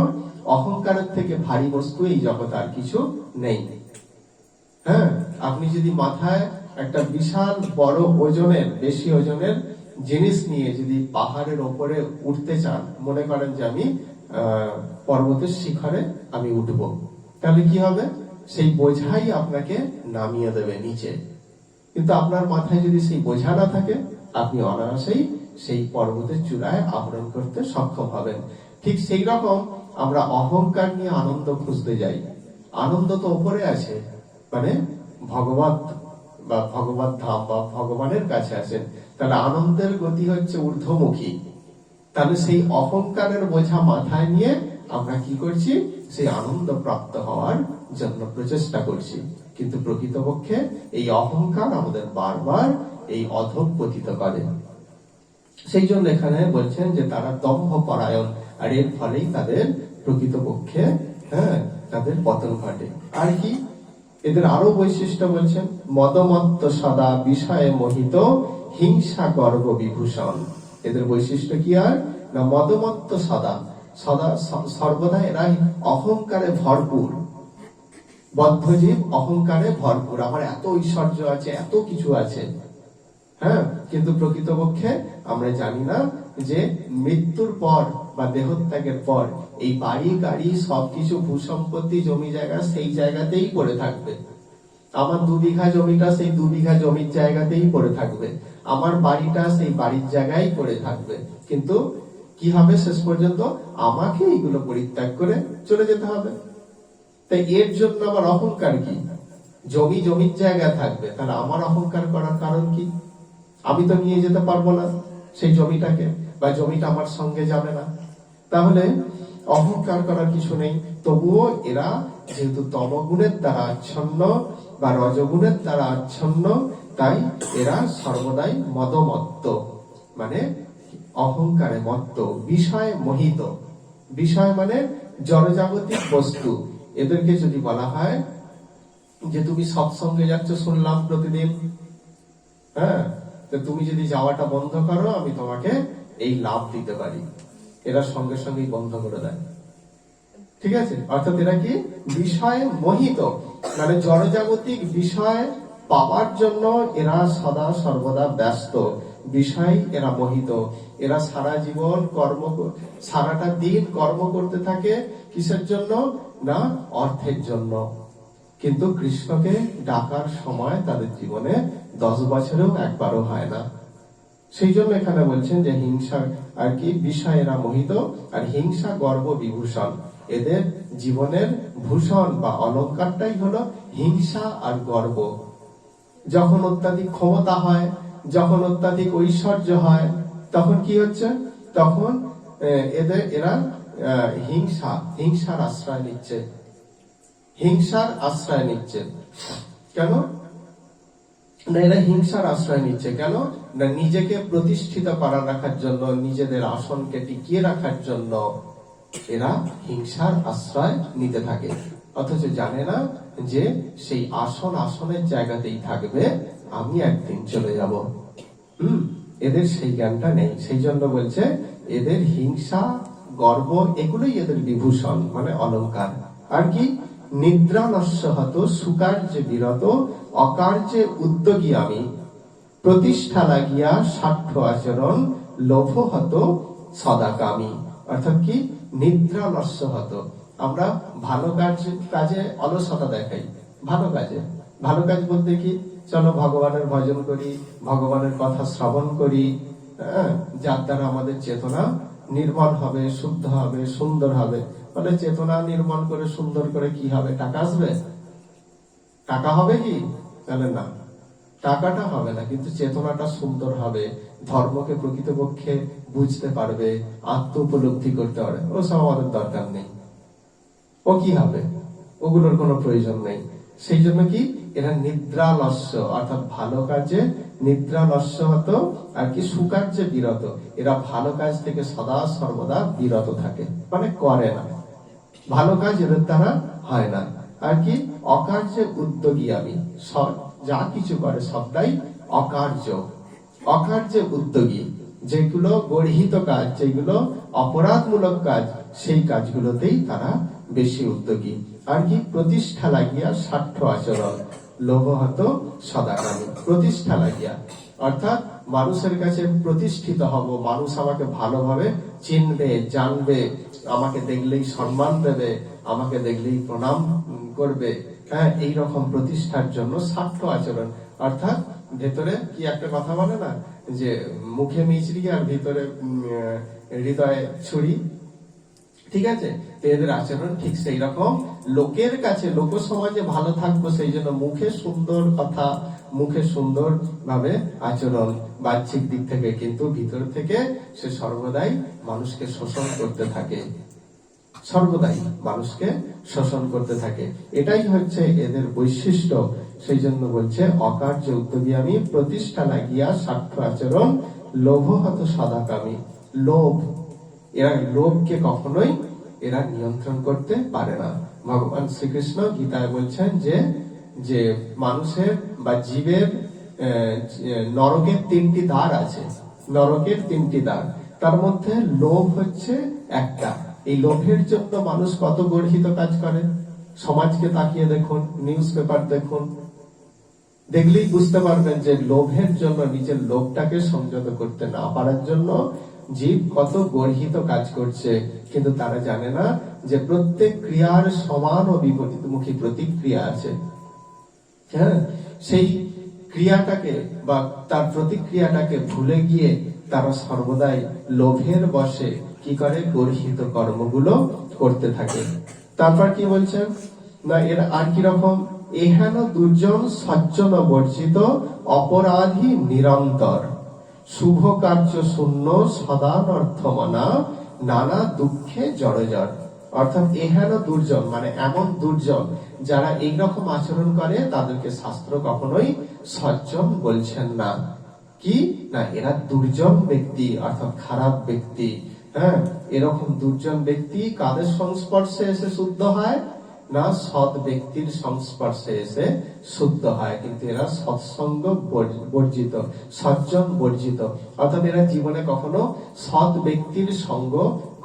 Speaker 1: অহংকারের থেকে ভারী বস্তু এই জগতে আর কিছু নেই। হ্যাঁ, আপনি যদি মাথায় একটা বিশাল বড় ওজনের, বেশি ওজনের জিনিস নিয়ে যদি পাহাড়ের ওপরে উঠতে চান, মনে করেন যে আমি পর্বতের শিখরে আমি উঠব, তাহলে কি হবে, সেই বোঝাই আপনাকে নামিয়ে দেবে নিচে। কিন্তু আপনার মাথায় যদি সেই বোঝা না থাকে, আপনি অনায়াসেই সেই পর্বতের চূড়ায় আরোহণ করতে সক্ষম হবেন। ঠিক সেই রকম আমরা অহংকার নিয়ে আনন্দ খুঁজতে যাই। আনন্দ তো ওপরে আছে, মানে ভগবত বা ভগবত ধাম বা ভগবানের কাছে আছেন, তাহলে আনন্দের গতি হচ্ছে ঊর্ধ্বমুখী। তাহলে সেই অহংকারের বোঝা মাথায় নিয়ে আমরা কি করছি, সেই আনন্দ প্রাপ্ত হওয়ার জন্য প্রচেষ্টা করছি। কিন্তু প্রকৃতপক্ষে এই অহংকার আমাদের বারবার এই অধঃপতিত করে। সেই জন্য এখানে বলছেন যে তারা দম্ভ পরায়ণ, আর এর ফলেই তাদের প্রকৃতপক্ষে তাদের পতন ঘটে। আর কি এদের আরো বৈশিষ্ট্য বলছেন, মদমত্ত সদা বিষয়ে মোহিত হিংসা গর্ব বিভূষণ। এদের বৈশিষ্ট্য কি আর না, মদমত্ত সদা সদা সর্বদা এরা অহংকারে ভরপুর। বদ্ধজীব অহংকারে ভরপুর, আমার এত ঐশ্বর্য আছে, এত কিছু আছে, কিন্তু প্রকৃতপক্ষে আমরা জানি না যে মৃত্যুর পর বা দেহত্যাগের পর এই বাড়ি গাড়ি সবকিছু ভূসম্পত্তি জমি জায়গা সেই জায়গাতেই পড়ে থাকবে। আমার 2 বিঘা জমিটা সেই 2 বিঘা জমির জায়গাতেই পড়ে থাকবে, আমার বাড়িটা সেই বাড়ির জায়গায় পড়ে থাকবে। কিন্তু কি হবে শেষ পর্যন্ত, আমাকে এইগুলো পরিত্যাগ করে চলে যেতে হবে। তাই এর জন্য আমার অহংকার কি, জমি জমির জায়গা থাকবে, তাহলে আমার অহংকার করার কারণ কি? আমি তো নিয়ে যেতে পারবো না সেই জমিটাকে, বা জমিটা আমার সঙ্গে যাবে না, তাহলে অহংকার করার কিছু নেই। তবুও এরা যেহেতু তমগুণের দ্বারা আচ্ছন্ন বা রজগুণের দ্বারা আচ্ছন্ন, তাই এরা সর্বদাই মদমত্ত, মানে অহংকারে মত্ত, বিষয়ে মোহিত। বিষয় মানে জড়জাগতিক বস্তু। এদেরকে যদি বলা হয় যে তুমি সৎসঙ্গে যাচ্ছ শুনলাম প্রতিদিন, তো তুমি যদি যাওয়াটা বন্ধ করো আমি তোমাকে এই লাভ দিতে পারি, এরা সঙ্গে সঙ্গেই বন্ধ করে দেয়। ঠিক আছে, অর্থাৎ এরা কি বিষয়ে মোহিত, মানে জড়জাগতিক বিষয় পাওয়ার জন্য এরা সদা সর্বদা ব্যস্ত, বিষয় এরা মোহিত। এরা সারা জীবন সারাটা দিন কর্ম করতে থাকে কিসের জন্য না, অর্থের জন্য। কিন্তু কৃষ্ণকে ডাকার সময় তাদের জীবনে 10 বছরেও একবারও হয় না। সেই জন্য এখানে বলছেন যে হিংসা আর কি, বিষয় এরা মোহিত, আর হিংসা গর্ব বিভূষণ। এদের জীবনের ভূষণ বা অলংকারটাই হলো হিংসা আর গর্ব। যখন অত্যাধিক ক্ষমতা হয়, যখন অত্যাধিক ঐশ্বর্য হয়, তখন কি হচ্ছে, তখন এরা হিংসার আশ্রয় নিচ্ছে, হিংসার আশ্রয় নিচ্ছে। কেন না, এরা হিংসার আশ্রয় নিচ্ছে কেন না, নিজেকে প্রতিষ্ঠিত করা রাখার জন্য, নিজেদের আসনকে টিকিয়ে রাখার জন্য এরা হিংসার আশ্রয় নিতে থাকে, অথচ জানে না যে সেই আসনের জায়গাতেই থাকবে, আমি একদিন চলে যাব। এদের সেই জ্ঞানটা নেই। সেই জন্য বলছে এদের হিংসা গর্ব এগুলোই এদের বিভূষণ, মানে অলংকার। আর কি, নিদ্রা নস্য হত সুকার্যে বিরত অকার্যে উদ্যোগী আমি, প্রতিষ্ঠা লাগিয়া স্বার্থ আচরণ লোভ হত সদাকামী। অর্থাৎ কি, নিদ্রা নস্য হত, আমরা ভালো কাজে অলসতা দেখাই। ভালো কাজ বলতে কি, চলো ভগবানের ভজন করি, ভগবানের কথা শ্রবণ করি, যার দ্বারা আমাদের চেতনা নির্মল হবে, শুদ্ধ হবে, সুন্দর হবে। বলে চেতনা নির্মল করে সুন্দর করে কি হবে, টাকা আসবে? টাকা হবে কি? তাহলে না, টাকাটা হবে না, কিন্তু চেতনাটা সুন্দর হবে, ধর্মকে প্রকৃতপক্ষে বুঝতে পারবে, আত্ম উপলব্ধি করতে পারবে। ও সব আমাদের দরকার নেই, ও কি হবে, ওগুলোর কোনো প্রয়োজন নেই। সেই জন্য কি, এরা নিদ্রালস্য, অর্থাৎ ভালো কাজে নিদ্রালস্য হতো, আর কি সুকার্যে বিরত, এরা ভালো কাজ থেকে সদা সর্বদা বিরত থাকে, মানে করে না, ভালো কাজ এদের দ্বারা হয় না। আর কি, অকার্যে উদ্যোগী আমি, যা কিছু করে সবটাই অকার্যে উদ্যোগী। যেগুলো গর্হিত কাজ, যেগুলো অপরাধমূলক কাজ, সেই কাজগুলোতেই তারা বেশি উদ্যোগী। আর কি, প্রতিষ্ঠা লাগিয়া স্বার্থ আচরণ লোভ হত সদাকামী। প্রতিষ্ঠা লাগিয়া অর্থাৎ মানুষের কাছে প্রতিষ্ঠিত হব, মানুষ আমাকে ভালোভাবে চিনবে, জানবে, আমাকে দেখলেই সম্মান দেবে, আমাকে দেখলেই প্রণাম করবে, এইরকম প্রতিষ্ঠার জন্য স্বার্থ আচরণ। অর্থাৎ ভেতরে কি একটা কথা বলে না, যে মুখে মিছরি আর ভিতরে হৃদয়ে ছুরি, ঠিক আছে? তো এদের আচরণ ঠিক সেই রকম, লোকের কাছে লোক সমাজে ভালো থাকবো সেই জন্য মুখে সুন্দর কথা, মুখে সুন্দর ভাবে আচরণ বাহ্যিক দিক থেকে, কিন্তু ভিতর থেকে সে সর্বদাই মানুষকে শোষণ করতে থাকে, সর্বদাই মানুষকে শোষণ করতে থাকে। এটাই হচ্ছে এদের বৈশিষ্ট্য। সেই জন্য বলছে অকার্য উদ্যোগী আমি, প্রতিষ্ঠা লাগিয়া স্বার্থ আচরণ, লোভহত সদাকামী। লোভ, এরা লোভকে কখনোই এরা নিয়ন্ত্রণ করতে পারে না। ভগবান শ্রীকৃষ্ণ গীতায় বলছেন যে মানুষের বা জীবের নরকের 3টি দ্বার আছে, নরকের 3টি দ্বার, তার মধ্যে লোভ হচ্ছে একটা। এই লোভের জন্য মানুষ কত গর্হিত কাজ করে। সমাজকে তাকিয়ে দেখুন, নিউজ পেপার দেখুন, দেখলেই বুঝতে পারবেন যে লোভের জন্য, নিজের লোভটাকে সংযত করতে না পারার জন্য জীব কত গর্হিত কাজ করছে। কিন্তু তারা জানে না যে প্রত্যেক ক্রিয়ার সমান ও বিপরীতমুখী প্রতিক্রিয়া আছে। হ্যাঁ, সেই ক্রিয়াটাকে বা তার প্রতিক্রিয়াটাকে ভুলে গিয়ে তারা সর্বদাই লোভের বশে কি করে, গর্হিত কর্মগুলো করতে থাকে। তারপর কি বলছেন না, এর আর কি রকম, এহেন দুর্জন সজ্জন বর্জিত, অপরাধী নিরন্তর, শুভ কার্য শূন্য, সদানর্থমনা, নানা দুঃখে জড়জড়। অর্থাৎ এহেন দুর্জন মানে এমন দুর্জন যারা এইরকম আচরণ করে তাদেরকে শাস্ত্র কখনোই সজ্জন বলছেন না। কি না, এরা দুর্জন ব্যক্তি, অর্থাৎ খারাপ ব্যক্তি। হ্যাঁ, এরকম দুর্জন ব্যক্তি কাদের সংস্পর্শে এসে শুদ্ধ হয় না, সৎ ব্যক্তির সংস্পর্শে এসে শুদ্ধ হয়। কিন্তু এরা সৎসঙ্গ বর্জিত, সজ্জন বর্জিত, অর্থাৎ এরা জীবনে কখনো সৎ ব্যক্তির সঙ্গ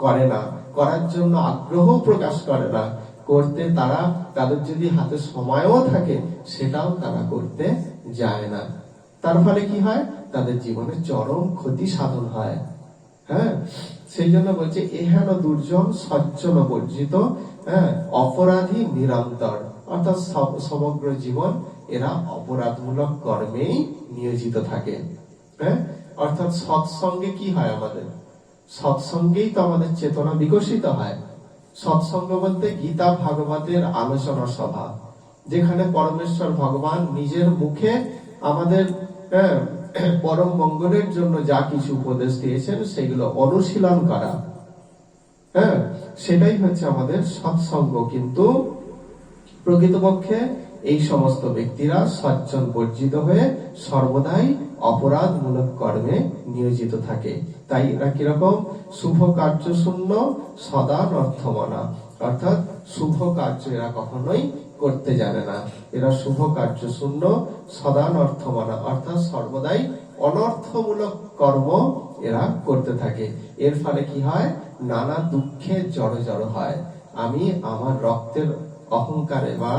Speaker 1: করে না, করার জন্য আগ্রহ প্রকাশ করে না, করতে তারা, তাদের যদি হাতে সময়ও থাকে সেটাও তারা করতে যায় না। তার ফলে কি হয়, তাদের জীবনে চরম ক্ষতি সাধন হয়। হ্যাঁ, সেই জন্য বলছে এহেন দুর্জন সজ্জন বর্জিত, হ্যাঁ, অপরাধী নিরন্তর, অর্থাৎ সমগ্র জীবন এরা অপরাধমূলক কর্মেই নিয়োজিত থাকে। হ্যাঁ, অর্থাৎ সৎসঙ্গে কি হয়, আমাদের সৎসঙ্গেই তো আমাদের চেতনা বিকশিত হয়। সৎসঙ্গ বলতে গীতা ভাগবতের আলোচনা সভা, যেখানে পরমেশ্বর ভগবান নিজের মুখে আমাদের পরম মঙ্গলের জন্য যা কিছু উপদেশ দিয়েছেন সেগুলো অনুশীলন করা। হ্যাঁ, সেটাই হচ্ছে আমাদের সৎসঙ্গ। কিন্তু প্রকৃতপক্ষে এই সমস্ত ব্যক্তিরা সজ্জন বর্জিত হয়ে সর্বদাই অপরাধমূলক কর্মে নিয়োজিত থাকে। তাই এরা কিরকম, শুভ কার্য শূন্য, সদানর্থমনা, অর্থাৎ শুভ কার্য এরা কখনোই করতে জানে না। এরা শুভ কার্য শূন্য, সদানর্থমনা, অর্থাৎ সর্বদাই অনর্থমূলক কর্ম এরা করতে থাকে। এর ফলে কি হয়, নানা দুঃখে জড়ো হয়। আমি আমার রক্তের অহংকারে বা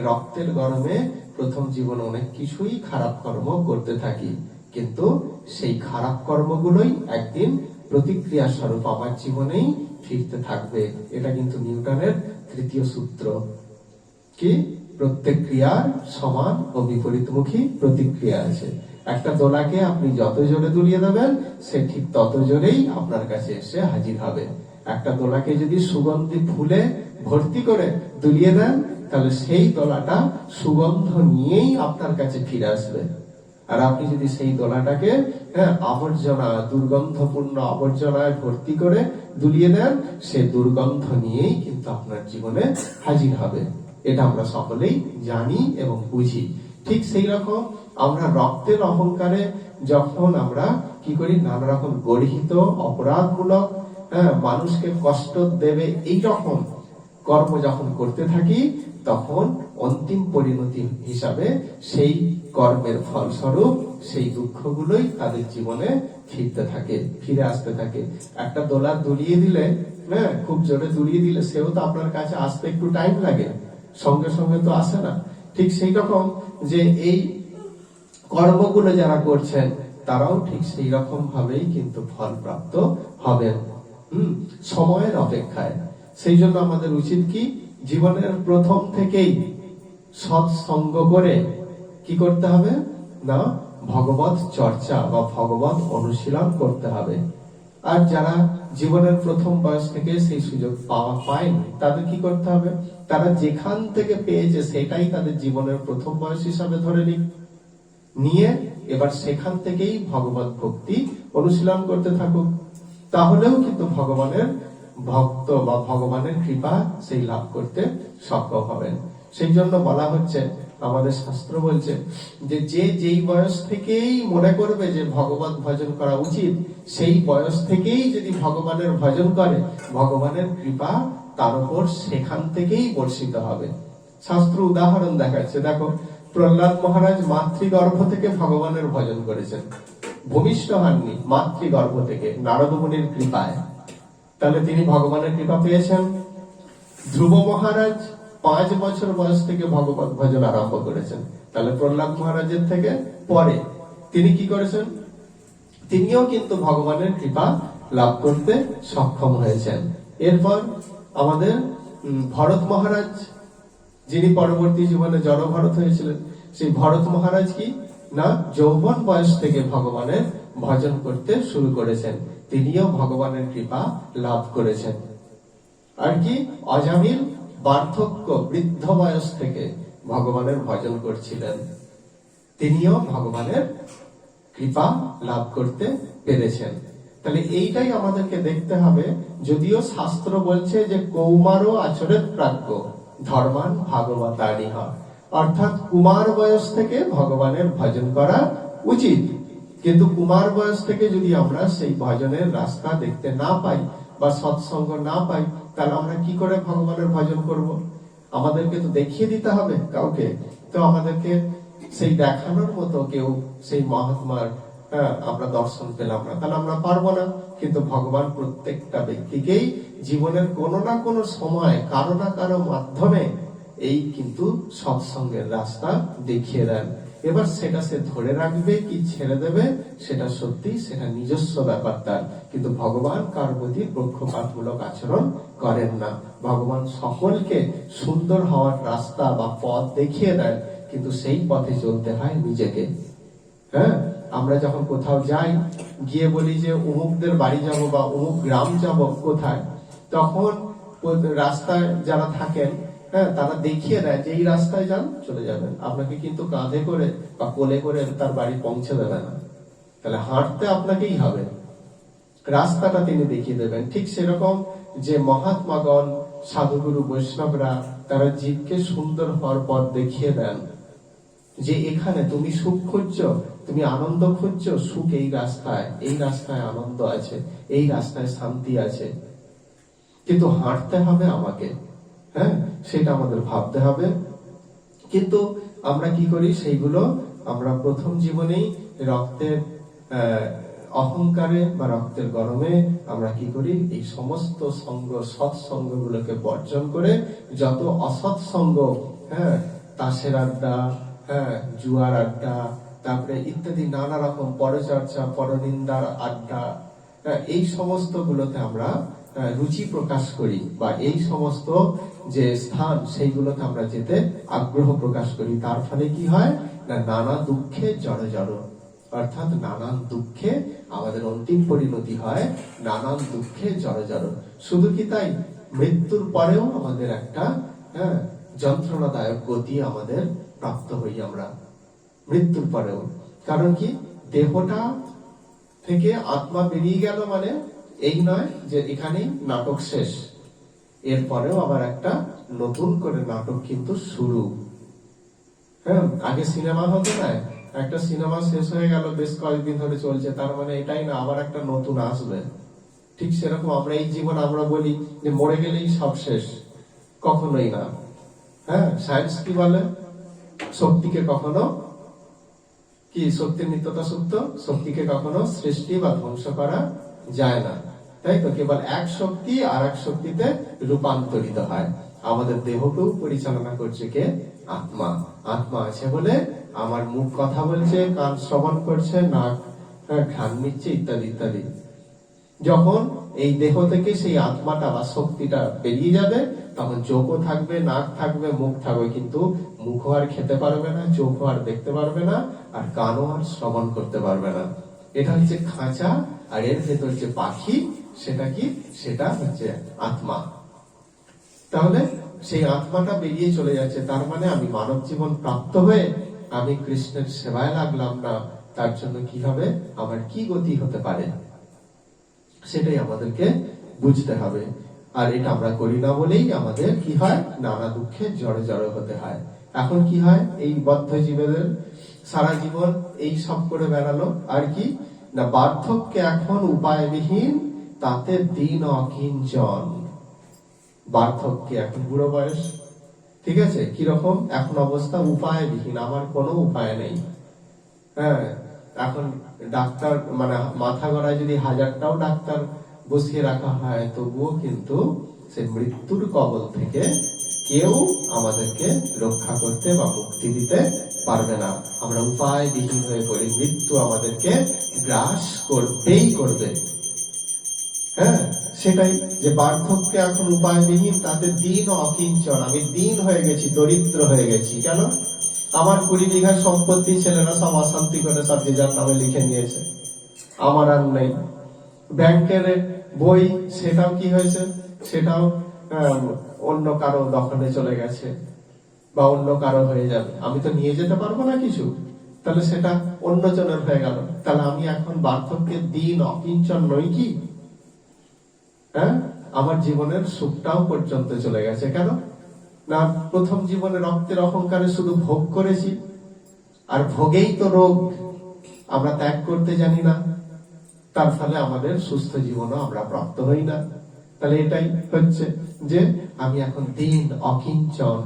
Speaker 1: রক্তের গরমে প্রথম জীবনে অনেক কিছুই খারাপ কর্ম করতে থাকি, কিন্তু সেই খারাপ কর্মগুলোই একদিন প্রতিক্রিয়া স্বরূপ আমার জীবনেই ফিরতে থাকবে। এটা কিন্তু নিউটনের 3য় সূত্র। কি, প্রত্যেক ক্রিয়ার সমান ও বিপরীতমুখী প্রতিক্রিয়া আছে। একটা দোলাকে আপনি যত জোরে দুলিয়ে দেবেন সে ঠিক তত জোরেই আপনার কাছে এসে হাজির হবে। একটা দোলাকে যদি সুগন্ধি ফুলে ভর্তি করে দুলিয়ে দেন তাহলে সেই দোলাটা সুগন্ধ নিয়েই আপনার কাছে ফিরে আসবে। আর আপনি যদি সেই দোলাটাকে আবর্জনা, দুর্গন্ধপূর্ণ আবর্জনায় ভর্তি করে দুলিয়ে দেন, সে দুর্গন্ধ নিয়েই কিন্তু আপনার জীবনে হাজির হবে। এটা আমরা সকলেই জানি এবং বুঝি। ঠিক সেই রকম আমরা রক্তের অহংকারে যখন আমরা কি করি, নানা রকম গর্হিত অপরাধমূলক, মানুষকে কষ্ট দেবে এই রকম কর্ম যখন করতে থাকি, তখন অন্তিম পরিণতি হিসাবে সেই কর্মের ফলস্বরূপ সেই দুঃখগুলোই তাদের জীবনে ফিরে আসতে থাকে। একটা দোলা দুলিয়ে দিলে, খুব জোরে দুলিয়ে দিলে সেও তো আপনার কাছে আসতে একটু টাইম লাগে, সঙ্গে সঙ্গে তো আসে না। ঠিক সেই রকম যে এই কর্মগুলো যারা করছেন তারাও ঠিক সেই রকম ভাবেই কিন্তু ফল প্রাপ্ত হবেন সময়ের অপেক্ষায়। সেই জন্য আমাদের উচিত কি, জীবনের প্রথম থেকেই সৎসঙ্গ করে কি করতে হবে না, ভগবত চর্চা বা ভগবত অনুশীলন করতে হবে। আর যারা জীবনের প্রথম বয়স থেকে সেই সুযোগ পায়নি, তাদের কি করতে হবে? তারা যেখান থেকে পেয়েছে সেটাই তাদের জীবনের প্রথম বয়স হিসাবে ধরে নিয়ে এবার সেখান থেকেই ভগবত ভক্তি অনুশীলন করতে থাকুক। তাহলেও কিন্তু ভগবানের ভক্ত বা ভগবানের কৃপা সেই লাভ করতে সক্ষম হবেন। সেই জন্য বলা হচ্ছে, আমাদের শাস্ত্র বলছে যে যেই বয়স থেকেই মনে করবে যে ভগবত ভজন করা উচিত, সেই বয়স থেকেই যদি ভগবানের ভজন করে, ভগবানের কৃপা তার উপর সেখান থেকেই বর্ষিত হবে। শাস্ত্র উদাহরণ দেখাচ্ছে। দেখো, প্রহ্লাদ মহারাজ মাতৃগর্ভ থেকে ভগবানের ভজন করেছেন, ভূমিষ্ঠ হননি, মাতৃগর্ভ থেকে নারদ মুনির কৃপায়। তাহলে তিনি ভগবানের কৃপা পেয়েছেন। ধ্রুব মহারাজ 5 বছর বয়স থেকে ভগবত ভজন আরম্ভ করেছেন। তাহলে প্রহ্লাদ মহারাজের থেকে পরে তিনি কি করেছেন? তিনিও কিন্তু ভগবানের কৃপা লাভ করতে সক্ষম হয়েছেন। এরপর আমাদের ভরত মহারাজ, যিনি পরবর্তী জীবনে জড় ভরত হয়েছিলেন, সেই ভরত মহারাজ কি না যৌবন বয়স থেকে ভগবানের ভজন করতে শুরু করেছেন, তিনিও ভগবানের কৃপা লাভ করেছেন। আর কি অজামিল বার্ধক্য বৃদ্ধ বয়স থেকে ভগবানের ভজন করছিলেন, তিনিও ভগবানের কৃপা লাভ করতে পেরেছেন। তাহলে এইটাই আমাদেরকে দেখতে হবে। যদিও শাস্ত্র বলছে যে কৌমারও আচরেত প্রাজ্ঞ ধর্মান ভাগবতানিহ, অর্থাৎ কুমার বয়স থেকে ভগবানের ভজন করা উচিত, কিন্তু কুমার বয়স থেকে যদি আমরা সেই ভজনের রাস্তা দেখতে না পাই বা সৎসঙ্গ না পাই, তাহলে আমরা কি করে ভগবানের ভজন করব? আমাদেরকে তো দেখিয়ে দিতে হবে কাউকে। তো আমাদেরকে সেই দেখানোর মতো কেউ সেই মহাত্মার আমরা দর্শন পেলাম না, তাহলে আমরা পারবো না। কিন্তু ভগবান প্রত্যেকটা ব্যক্তিকেই জীবনের কোনো না কোনো সময় কারো না কারো মাধ্যমে এই কিন্তু সৎসঙ্গের রাস্তা দেখিয়ে দেন। এবার সেটা সে ধরে রাখবে কি ছেড়ে দেবে, সেটা সত্যি, সেটা নিজস্ব ব্যাপার তার। কিন্তু ভগবান কার প্রতি পক্ষপাতমূলক আচরণ করেন না। ভগবান সকলকে সুন্দর হওয়ার রাস্তা বা পথ দেখিয়ে দেন, কিন্তু সেই পথে চলতে হয় নিজেকে। হ্যাঁ, আমরা যখন কোথাও যাই, গিয়ে বলি যে অমুকদের বাড়ি যাব বা অমুক গ্রাম যাব কোথায়, তখন রাস্তায় যারা থাকেন তারা দেখিয়ে দেয় যে এই রাস্তায় যান, চলে যাবেন। আপনাকে কিন্তু কাঁধে করে বা কোলে করে তার বাড়ি পৌঁছে দেবে না। তাহলে হাঁটতে আপনাকেই হবে, রাস্তাটা তিনি দেখিয়ে দেবেন। ঠিক সেরকম যে মহাত্মাগণ, সাধুগুরু, বৈষ্ণবরা তারা জীবকে সুন্দর হওয়ার পথ দেখিয়ে দেন, যে এখানে তুমি সুখ খুঁজছো, তুমি আনন্দ খুঁজছো, সুখ এই রাস্তায় আনন্দ আছে, এই রাস্তায় শান্তি আছে, কিন্তু হাঁটতে হবে আমাকে। হ্যাঁ, সেটা আমাদের ভাবতে হবে। কিন্তু আমরা কি করি, সেইগুলো আমরা প্রথম জীবনেই রক্তের অহংকারে বা রক্তের গরমে আমরা কি করি, এই সমস্ত সঙ্গ সৎসঙ্গ গুলোকে বর্জন করে যত অসৎসঙ্গ, তাসের আড্ডা, জুয়ার আড্ডা, তারপরে ইত্যাদি নানা রকম পরচর্চা, পরনিন্দার আড্ডা, এই সমস্ত গুলোতে আমরা রুচি প্রকাশ করি, বা এই সমস্ত যে স্থান সেইগুলোতে আমরা যেতে আগ্রহ প্রকাশ করি। তার ফলে কি হয় না, নানা দুঃখে জড়, অর্থাৎ নানান দুঃখে আমাদের অন্তিম পরিণতি হয়, নানান দুঃখে জড়। শুধু কি তাই, মৃত্যুর পরেও আমাদের একটা যন্ত্রণাদায়ক গতি আমাদের প্রাপ্ত হই আমরা মৃত্যুর পরেও। কারণ কি, দেহটা থেকে আত্মা বেরিয়ে গেল মানে এই নয় যে এখানেই নাটক শেষ, এরপরেও আবার একটা নতুন করে নাটক কিন্তু শুরু। আগে সিনেমা হতো না, একটা সিনেমা শেষ হয়ে গেল, বেশ কয়েকদিন ধরে চলছে, তার মানে এটাই না আবার একটা নতুন আসবে। ঠিক সেরকম আমরা এই জীবন আমরা বলি যে মরে গেলেই সব শেষ, কখনোই না। সায়েন্স কি বলে, শক্তিকে কখনো কি, শক্তির নিত্যতা সত্য, শক্তিকে কখনো সৃষ্টি বা ধ্বংস করা যায় না, তাই তো। কেবল এক শক্তি আর এক শক্তিতে রূপান্তরিত হয়। আমাদের দেহকেও পরিচালনা করছে কে, আত্মা। আত্মা আছে বলে আমার মুখ কথা বলছে, কান শ্রবণ করছে, নাক ঘ্রাণ নিচ্ছে, ইত্যাদি ইত্যাদি। যখন এই দেহ থেকে সেই আত্মাটা বা শক্তিটা বেরিয়ে যাবে, তখন চোখও থাকবে, নাক থাকবে, মুখ থাকবে, কিন্তু মুখও আর খেতে পারবে না, চোখও আর দেখতে পারবে না, আর কানও আর শ্রবণ করতে পারবে না। এটা হচ্ছে খাঁচা, আর এর ভেতর যে পাখি, সেটা কি? সেটা হচ্ছে আত্মা। তাহলে সেই আত্মাটা বেরিয়ে চলে যাচ্ছে, তার মানে আমি মানব জীবন প্রাপ্ত হয়ে আমি কৃষ্ণের সেবায় লাগলাম না, তার জন্য কি হবে, আমার কি গতি হতে পারে, সেটাই আমাদেরকে বুঝতে হবে। আর এটা আমরা করি না বলেই আমাদের কি হয়, নানা দুঃখে জড়ে জড়ে হতে হয়। এখন কি হয়, এই বদ্ধ জীবেদের সারা জীবন এই সব করে বেড়ালো, আর কি না, বার্ধক্যে এখন উপায়বিহীন, তাতে দিন অকিঞ্চন। বার্ধক্যে এখন বুড়ো বয়স, ঠিক আছে, কিরকম এখন অবস্থা, উপায়বিহীন, আমার কোনো উপায় নেই। হ্যাঁ, এখন ডাক্তার মানে মাথা গড়ায় যদি 1000টাও ডাক্তার বসিয়ে রাখা হয়, তবুও কিন্তু সে মৃত্যুর কবল থেকে কেউ আমাদেরকে রক্ষা করতে বা মুক্তি দিতে পারবে না। আমরা উপায়বিহীন হয়ে পড়ি, মৃত্যু আমাদেরকে গ্রাস করবেই করবে। হ্যাঁ, সেটাই যে বার্ধক্যে এখন উপায়বিহীন, তাতে দিন অকিঞ্চন, আমি দিন হয়ে গেছি, দরিদ্র হয়ে গেছি। কেন? আমার 20 বিঘা সম্পত্তি ছেলেরা সব অশান্তি করে সব যে যার নামে লিখে নিয়েছে, আমার আর নেই। ব্যাংকের বই, সেটাও কি হয়েছে, সেটাও অন্য কারো দখলে চলে গেছে বা অন্য কারো হয়ে যাবে, আমি তো নিয়ে যেতে পারবো না কিছু, তাহলে সেটা অন্য জনের হয়ে গেল। তাহলে আমি এখন বার্ধক্যের দিন অকিঞ্চন নই কি? হ্যাঁ, আমার জীবনের সুখটাও পর্যন্ত চলে গেছে। কেন না, প্রথম জীবনে রক্তের অহংকারে শুধু ভোগ করেছি, আর ভোগেই তো রোগ, আমরা ত্যাগ করতে জানি না, তার ফলে আমাদের সুস্থ জীবনও আমরা প্রাপ্ত হই না। তাহলে এটাই হচ্ছে যে আমি এখন দিন অকিঞ্চন,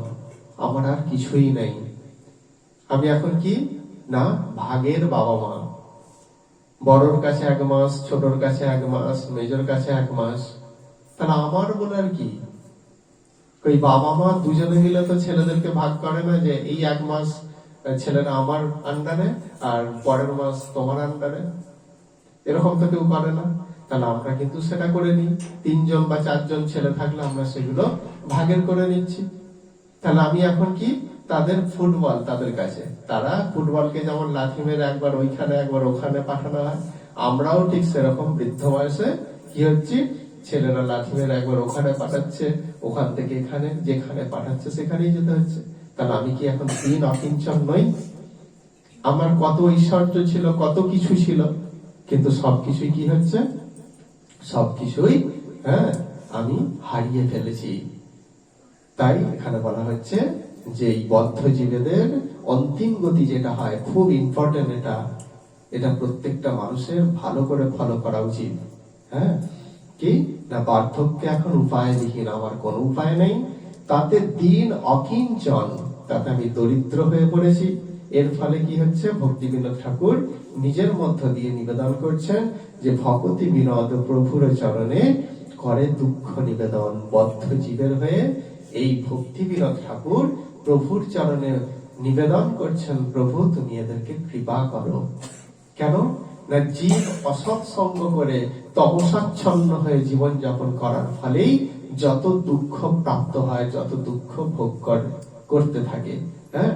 Speaker 1: আমার আর কিছুই নেই। আমি এখন কি না, ভাগের বাবা মা, বড়র কাছে 1 মাস, ছোটর কাছে 1 মাস, মেজর কাছে 1 মাস, তাহলে আমার বলে আর কি? ওই বাবা মা দুজনে মিলে তো ছেলেদেরকে ভাগ করে না যে এই 1 মাস ছেলেরা আমার আন্ডারে আর পরের মাস তোমার আন্ডারে, এরকম তো কেউ করে না। তাহলে আমরা কিন্তু সেটা করে নিই, 3 জন বা 4 জন ছেলে থাকলে আমরা সেগুলো ভাগের করে নিচ্ছি। তাহলে আমি এখন কি, তাদের ফুটবল, তাদের কাছে তারা ফুটবলকে যেমন লাথি মেরে একবার ওইখানে একবার ওখানে পাঠানো হয়, আমরাও ঠিক সেরকম বৃদ্ধ বয়সে কি হচ্ছে, ছেলেরা লাথি মেরে একবার ওখানে পাঠাচ্ছে, ওখান থেকে এখানে, যেখানে পাঠাচ্ছে সেখানেই যেতে হচ্ছে। তাহলে আমি কি এখন দিন অকিঞ্চন নই? আমার কত ঐশ্বর্য ছিল, কত কিছু ছিল, কিন্তু সবকিছুই কি হচ্ছে, সবকিছুই হ্যাঁ আমি হারিয়ে ফেলেছি। তাই এখানে বলা হচ্ছে যে এই বদ্ধ জীবেদের অন্তিম গতি যেটা হয়, খুব ইম্পর্টেন্ট, এটা প্রত্যেকটা মানুষের ভালো করে ফলো করা উচিত। হ্যাঁ, কি না, বার্ধক্যে এখন উপায়বিহীন, আমার কোনো উপায় নেই, তাতে দিন অকিঞ্চন, তাতে আমি দরিদ্র হয়ে পড়েছি। এর ফলে কি হচ্ছে, ভক্তি বিনোদ ঠাকুর নিজের মধ্য দিয়ে নিবেদন করছেন যে ভক্তি বিনোদ প্রভুর চরণে করে দুঃখ নিবেদন। বদ্ধ জীবের হয়ে এই ভক্তি বিনোদ ঠাকুর প্রভুর চরণে নিবেদন করছেন, প্রভু তুমি এদেরকে কৃপা করো। কেন না, জীব অসৎসঙ্গ করে তমসাচ্ছন্ন হয়ে জীবন যাপন করার ফলেই যত দুঃখ প্রাপ্ত হয়, যত দুঃখ ভোগ করতে থাকে, হ্যাঁ,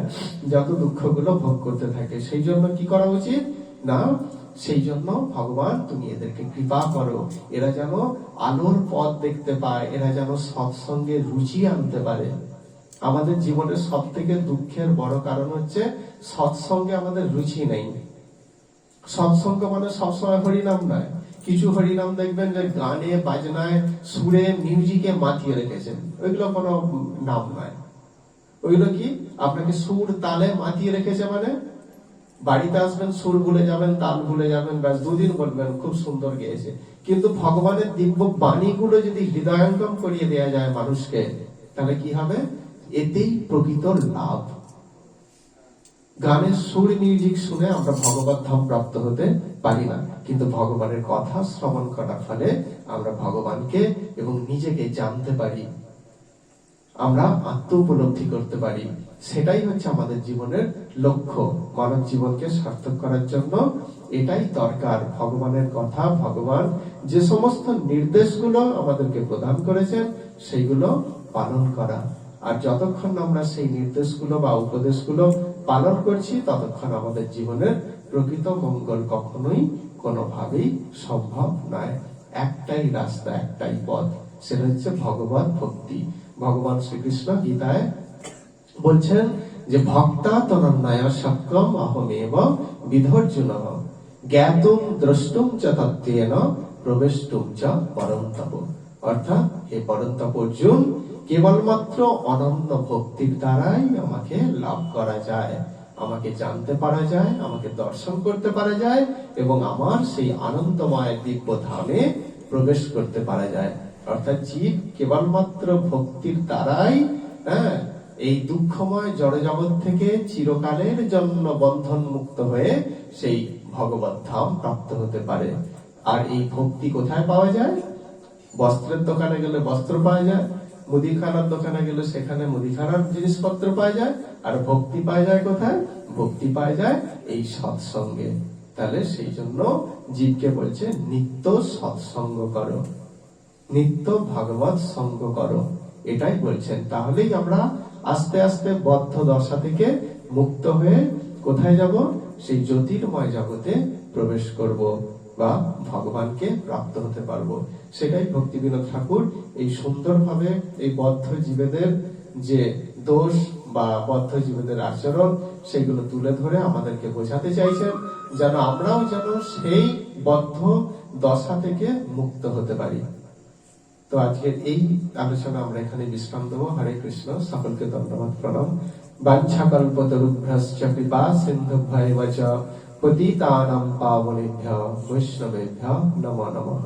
Speaker 1: যত দুঃখগুলো ভোগ করতে থাকে। সেই জন্য কি করা উচিত না, সেই জন্য ভগবান তুমি এদেরকে কৃপা করো, এরা যেন আলোর পথ দেখতে পায়, এরা যেন সৎসঙ্গে রুচি আনতে পারে। আমাদের জীবনের সব থেকে দুঃখের বড় কারণ হচ্ছে সৎসঙ্গে আমাদের রুচি নেই। সৎসঙ্গ মানে সবসময় হরিনাম নয়, কিছু হরিনাম দেখবেন যে গানে বাজনায় সুরে মিউজিকে মাতিয়ে রেখেছেন, ওইগুলো কোনো নাম নয়। ওইগুলো কি আপনাকে সুর তালে মাতিয়ে রেখেছে, মানে বাড়িতে আসবেন সুর ভুলে যাবেন, তাল ভুলে যাবেন, ব্যাস 2 দিন বলবেন খুব সুন্দর গেয়েছে। কিন্তু ভগবানের দিব্য বাণীগুলো যদি হৃদয়ঙ্গম করিয়ে দেয়া যায় মানুষকে, তাহলে কি হবে, এতেই প্রকৃত লাভ। গানের সুর মিউজিক শুনে আমরা ভগবত ধাম প্রাপ্ত হতে পারি না, কিন্তু ভগবানের কথা শ্রবণ করার ফলে আমরা ভগবানকে এবং নিজেকে জানতে পারি, আমরা আত্ম উপলব্ধি করতে পারি। সেটাই হচ্ছে আমাদের জীবনের লক্ষ্য। মানব জীবনকে সার্থক করার জন্য এটাই দরকার, ভগবানের কথা, ভগবান যে সমস্ত নির্দেশগুলো আমাদেরকে প্রদান করেছেন সেইগুলো পালন করা। আর যতক্ষণ আমরা সেই নির্দেশগুলো বা উপদেশগুলো পালন করছি, ততক্ষণ আমাদের জীবনের প্রকৃত মঙ্গল কখনোই কোনোভাবেই সম্ভব নয়। একটাই রাস্তা, একটাই পথ, সেটা হচ্ছে ভগবত ভক্তি। ভগবান শ্রীকৃষ্ণ গীতায় বলছেন যে ভক্তা তনন্নয় সক্রম অহমেব বিধর্জুন জ্ঞাতুম দ্রষ্টুম চ তত্ত্বেন প্রবেষ্টুম চ পরন্তপ। অর্থাৎ হে পরন্তপ অর্জুন, কেবলমাত্র অনন্য ভক্তির দ্বারাই আমাকে লাভ করা যায়, আমাকে জানতে পারা যায়, আমাকে দর্শন করতে পারা যায় এবং আমার সেই আনন্দময় দিব্য ধামে প্রবেশ করতে পারা যায়। অর্থাৎ জীব কেবলমাত্র ভক্তির দ্বারাই এই দুঃখময় জড়জগৎ থেকে চিরকালের জন্য বন্ধন মুক্ত হয়ে সেই ভগবত ধাম প্রাপ্ত হতে পারে। আর এই ভক্তি কোথায় পাওয়া যায়? বস্ত্রের দোকানে গেলে বস্ত্র পাওয়া যায়, মুদিখানার দোকানে গেলে সেখানে মুদিখানার জিনিসপত্র পাওয়া যায়। আর ভক্তি পাওয়া যায় কোথায়? ভক্তি পাওয়া যায় এই সৎসঙ্গে। তাহলে সেই জন্য জীবকে বলছে নিত্য সৎসঙ্গ করো, নিত্য ভগবত সঙ্গ করো, এটাই বলছেন। তাহলেই আমরা আস্তে আস্তে বদ্ধ দশা থেকে মুক্ত হয়ে কোথায় যাব? সেই জ্যোতির্ময় জগতে প্রবেশ করব বা ভগবানকে প্রাপ্ত হতে পারবো। সেটাই ভক্তি বিনোদ ঠাকুর এই সুন্দরভাবে এই বদ্ধ জীবেদের যে দোষ বা বদ্ধ জীবেদের আচরণ, সেগুলো তুলে ধরে আমাদেরকে বোঝাতে চাইছেন, যেন আমরাও যেন সেই বদ্ধ দশা থেকে মুক্ত হতে পারি। তো আজকের এই আলোচনা আমরা এখানে বিশ্রাম দেবো। হরে কৃষ্ণ, সকলকে ধন্যবাদ, প্রণাম। বাঞ্ছাকল্পতরুভ্যশ্চ কৃপা সিন্ধুভ্যৈব চ পতিতানাং পাবনেভ্যো বৈষ্ণবেভ্যো নমো নমঃ।